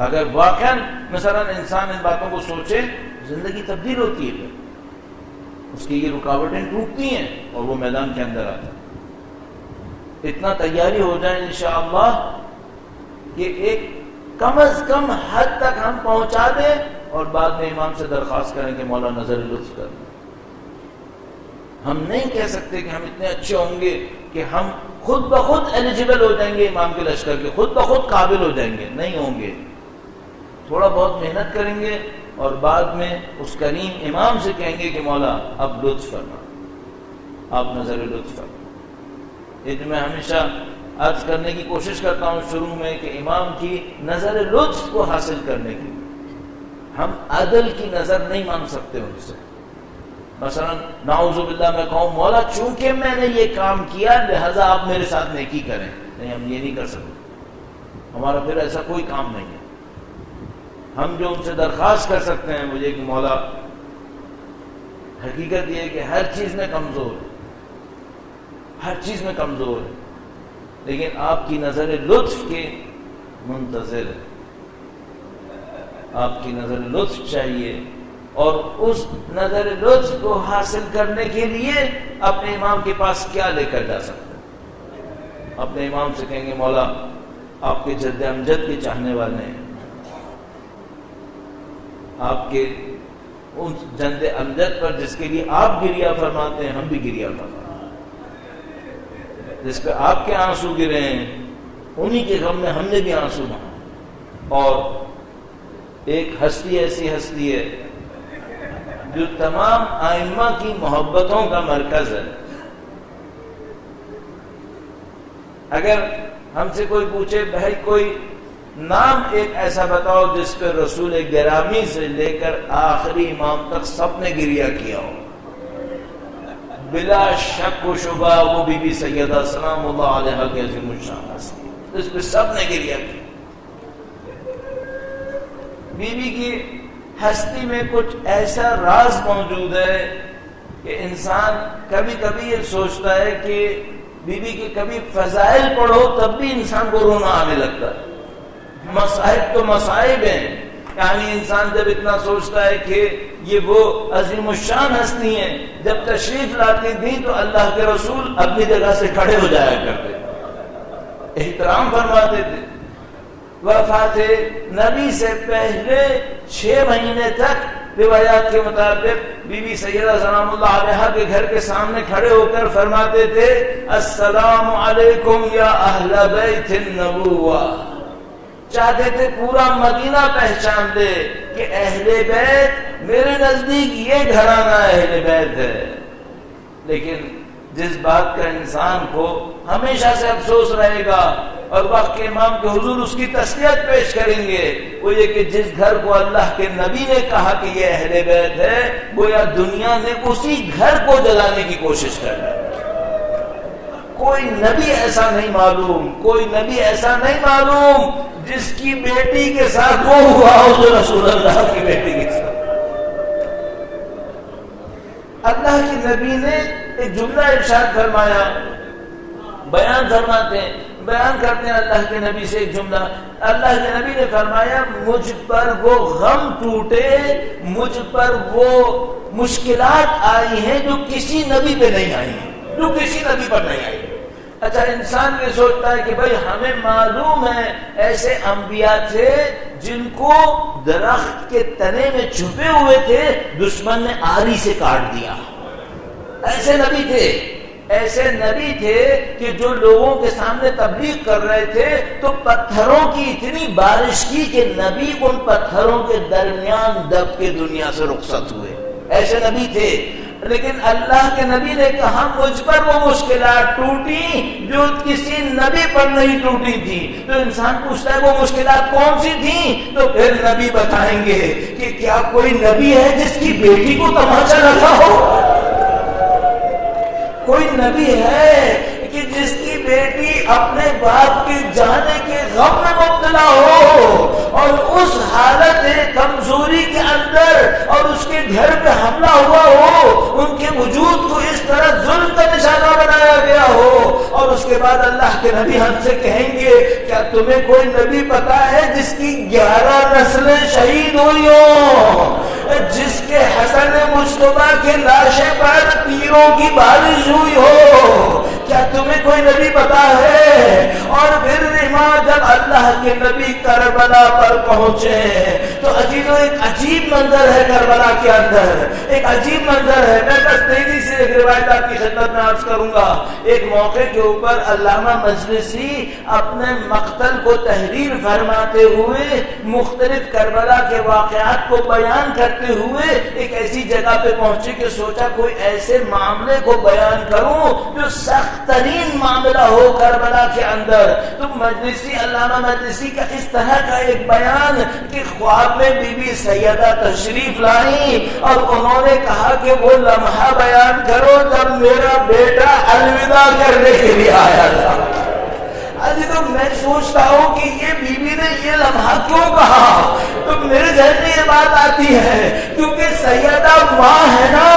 اگر واقعا مثلا انسان ان باتوں کو سوچے, زندگی تبدیل ہوتی ہے, اس کی یہ رکاوٹیں ٹوٹتی ہیں اور وہ میدان کے اندر آتا ہے. اتنا تیاری ہو جائے انشاءاللہ کہ ایک کم از کم حد تک ہم پہنچا دیں اور بعد میں امام سے درخواست کریں کہ مولا نظر لطف کر. ہم نہیں کہہ سکتے کہ ہم اتنے اچھے ہوں گے کہ ہم خود بخود ایلیجیبل ہو جائیں گے امام کے لشکر کے, خود بخود قابل ہو جائیں گے. نہیں ہوں گے. تھوڑا بہت محنت کریں گے اور بعد میں اس کریم امام سے کہیں گے کہ مولا اب لطف فرما, آپ نظر لطف فرما. یہ تو میں ہمیشہ عرض کرنے کی کوشش کرتا ہوں شروع میں کہ امام کی نظر لطف کو حاصل کرنے کی ہم عدل کی نظر نہیں مانگ سکتے ان سے. مثلا نعوذ باللہ میں کہوں مولا چونکہ میں نے یہ کام کیا لہذا آپ میرے ساتھ نیکی کریں, نہیں ہم یہ نہیں کر سکتے. ہمارا پھر ایسا کوئی کام نہیں ہے. ہم جو ان سے درخواست کر سکتے ہیں وہ یہ کہ مولا حقیقت یہ ہے کہ ہر چیز میں کمزور ہے, ہر چیز میں کمزور ہے, لیکن آپ کی نظر لطف کے منتظر ہے. آپ کی نظر لطف چاہیے اور اس نظر لطف کو حاصل کرنے کے لیے اپنے امام کے پاس کیا لے کر جا سکتے ہیں. اپنے امام سے کہیں گے مولا آپ کے جد امجد کے چاہنے والے ہیں, آپ کے اس جد امجد پر جس کے لیے آپ گریہ فرماتے ہیں ہم بھی گریہ فرماتے ہیں, جس پہ آپ کے آنسو گرے ہیں انہی کے غم میں ہم نے بھی آنسو بہائے. اور ایک ہستی ایسی ہستی ہے جو تمام ائمہ کی محبتوں کا مرکز ہے. اگر ہم سے کوئی پوچھے بھائی کوئی نام ایک ایسا بتاؤ جس پہ رسول گرامی سے لے کر آخری امام تک سب نے گریہ کیا ہو, بلا شک و شبہ وہ بی بی سیدہ سلام اللہ علیہا کی عظیم الشان ہستی, اس پہ سب نے گریہ کیا. بی بی کی ہستی میں کچھ ایسا راز موجود ہے کہ انسان کبھی کبھی یہ سوچتا ہے کہ بی بی کے کبھی فضائل پڑھو تب بھی انسان کو رونا آنے لگتا ہے. مصائب تو مصائب ہیں, یعنی انسان جب اتنا سوچتا ہے کہ یہ وہ عظیم الشان ہستی ہیں, جب تشریف لاتی تھیں تو اللہ کے رسول اپنی جگہ سے کھڑے ہو جایا کرتے, احترام فرماتے تھے. وفات نبی سے پہلے 6 مہینے تک روایات کے مطابق بی بی سیدہ سلام اللہ علیہا کے گھر کے سامنے کھڑے ہو کر فرماتے تھے السلام علیکم یا اہل بیت النبوہ. چاہتے تھے پورا مدینہ پہچان دے کہ اہل بیت میرے نزدیک یہ گھرانہ اہل بیت ہے. لیکن جس بات کا انسان کو ہمیشہ سے افسوس رہے گا اور وقت کے امام کے حضور اس کی تسلیت پیش کریں گے, وہ یہ کہ جس گھر کو اللہ کے نبی نے کہا کہ یہ اہل بیت ہے, گویا دنیا نے اسی گھر کو جلانے کی کوشش کر رہی. کوئی نبی ایسا نہیں معلوم, کوئی نبی ایسا نہیں معلوم جس کی بیٹی کے ساتھ وہ ہوا ہو جو رسول اللہ کی بیٹی کے ساتھ. اللہ کے نبی نے ایک جملہ ارشاد فرمایا, بیان فرماتے ہیں, بیان کرتے ہیں اللہ کے نبی سے ایک جملہ. اللہ کے نبی نے فرمایا مجھ پر وہ غم ٹوٹے, مجھ پر وہ مشکلات آئی ہیں جو کسی نبی پہ نہیں آئی ہیں, جو کسی نبی پر نہیں آئی. اچھا انسان یہ سوچتا ہے کہ بھئی ہمیں معلوم ہے ایسے انبیاء تھے جن کو درخت کے تنے میں چھپے ہوئے تھے, دشمن نے آری سے کاٹ دیا. ایسے نبی تھے, ایسے نبی تھے کہ جو لوگوں کے سامنے تبلیغ کر رہے تھے تو پتھروں کی اتنی بارش کی کہ نبی ان پتھروں کے درمیان دب کے دنیا سے رخصت ہوئے. ایسے نبی تھے. لیکن اللہ کے نبی نے کہا مجھ پر وہ مشکلات ٹوٹی جو کسی نبی پر نہیں ٹوٹی تھی. تو انسان پوچھتا ہے وہ مشکلات کون سی تھیں؟ تو پھر نبی بتائیں گے کہ کیا کوئی نبی ہے جس کی بیٹی کو تماچا لگا ہو؟ کوئی نبی ہے کہ جس کی بیٹی اپنے باپ کے جانے کے غم میں مبتلا ہو اور اس حالت کمزوری کے اندر اور اس کے گھر پہ حملہ ہوا ہو، ان کے وجود کو اس طرح ظلم کا نشانہ بنایا گیا ہو، اور اس کے بعد اللہ کے نبی ہم سے کہیں گے کیا تمہیں کوئی نبی پتا ہے جس کی 11 نسلیں شہید ہوئی ہوں، جس کے حسن مجتبیٰ کے لاشیں پر تیروں کی بارش ہوئی ہو؟ کیا تمہیں کوئی نبی پتا ہے؟ اور پھر جب اللہ کے نبی کربلا پر پہنچے تو عزیزوں ایک عجیب منظر ہے کربلا کے اندر، ایک عجیب منظر ہے. میں بس تیزی سے ایک روایت آپ کی خدمت میں عرض کروں گا. ایک موقع کے اوپر علامہ مجلسی اپنے مقتل کو تحریر فرماتے ہوئے مختلف کربلا کے واقعات کو بیان کرتے ہوئے ایک ایسی جگہ پہ پہنچے کہ سوچا کوئی ایسے معاملے کو بیان کروں جو سخت ترین معاملہ ہو کربلا کے اندر. تو مجلسی علامہ مجلسی کا اس طرح کا ایک بیان کہ خواب میں بی بی سیدہ تشریف لائیں اور انہوں نے کہا کہ وہ لمحہ بیان کرو جب میرا بیٹا الوداع کرنے کے لیے آیا تھا. تو میں سوچتا ہوں کہ یہ بی بی نے یہ لمحہ کیوں کہا؟ تو میرے ذہن میں یہ بات آتی ہے کیونکہ سیدہ ماں ہے نا،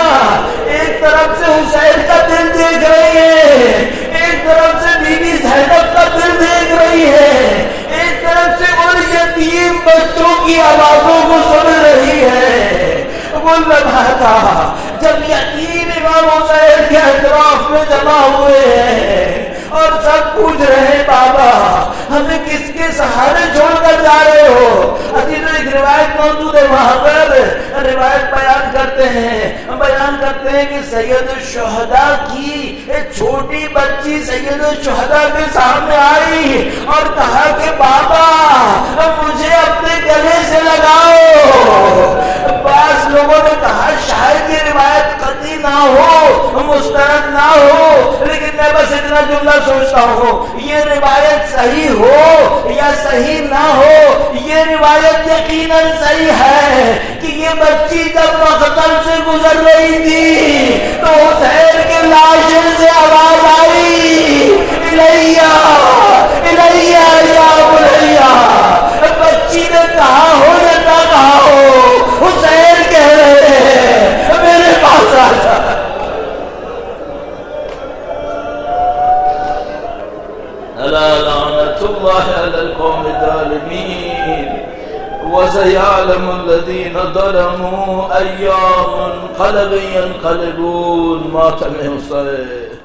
ایک طرف سے حسین کا دل دیکھ رہی ہے، ایک طرف سے بی بی زینب کا دل دیکھ رہی ہے، ایک طرف سے ان یتیم بچوں کی آوازوں کو سن رہی ہے. وہ لمحہ تھا جب یتیم امام حسین کے اطراف میں جمع ہوئے ہیں اور سب پوچھ رہے ہیں بابا ہمیں کس کے سہارے چھوڑ کر جا رہے ہو؟ عزیزوں ایک روایت موجود ہے وہاں پر، روایت بیان کرتے ہیں کہ سید الشہداء کی ایک چھوٹی بچی سید الشہداء کے سامنے آئی اور کہا کہ بابا مجھے اپنے گلے سے لگاؤ. بعض لوگوں نے کہا شاید یہ روایت قطعی نہ ہو، مستند نہ ہو، لیکن میں بس اتنا جملہ سوچتا ہوں یہ روایت صحیح ہو یا صحیح نہ ہو، یہ روایت یقیناً صحیح ہے کہ یہ بچی جب مقتل سے گزر رہی تھی تو حسین کے لاشے سے آواز آئی الیہ الیہ یا بلیہ. بچی نے کہا ہو یا نہ کہا ہو حسین کہہ رہے ہیں میرے پاس آ جا. ألا لعنة الله على القوم الظالمين وسيعلم الذين ظلموا أيام منقلب ينقلبون. ما تمه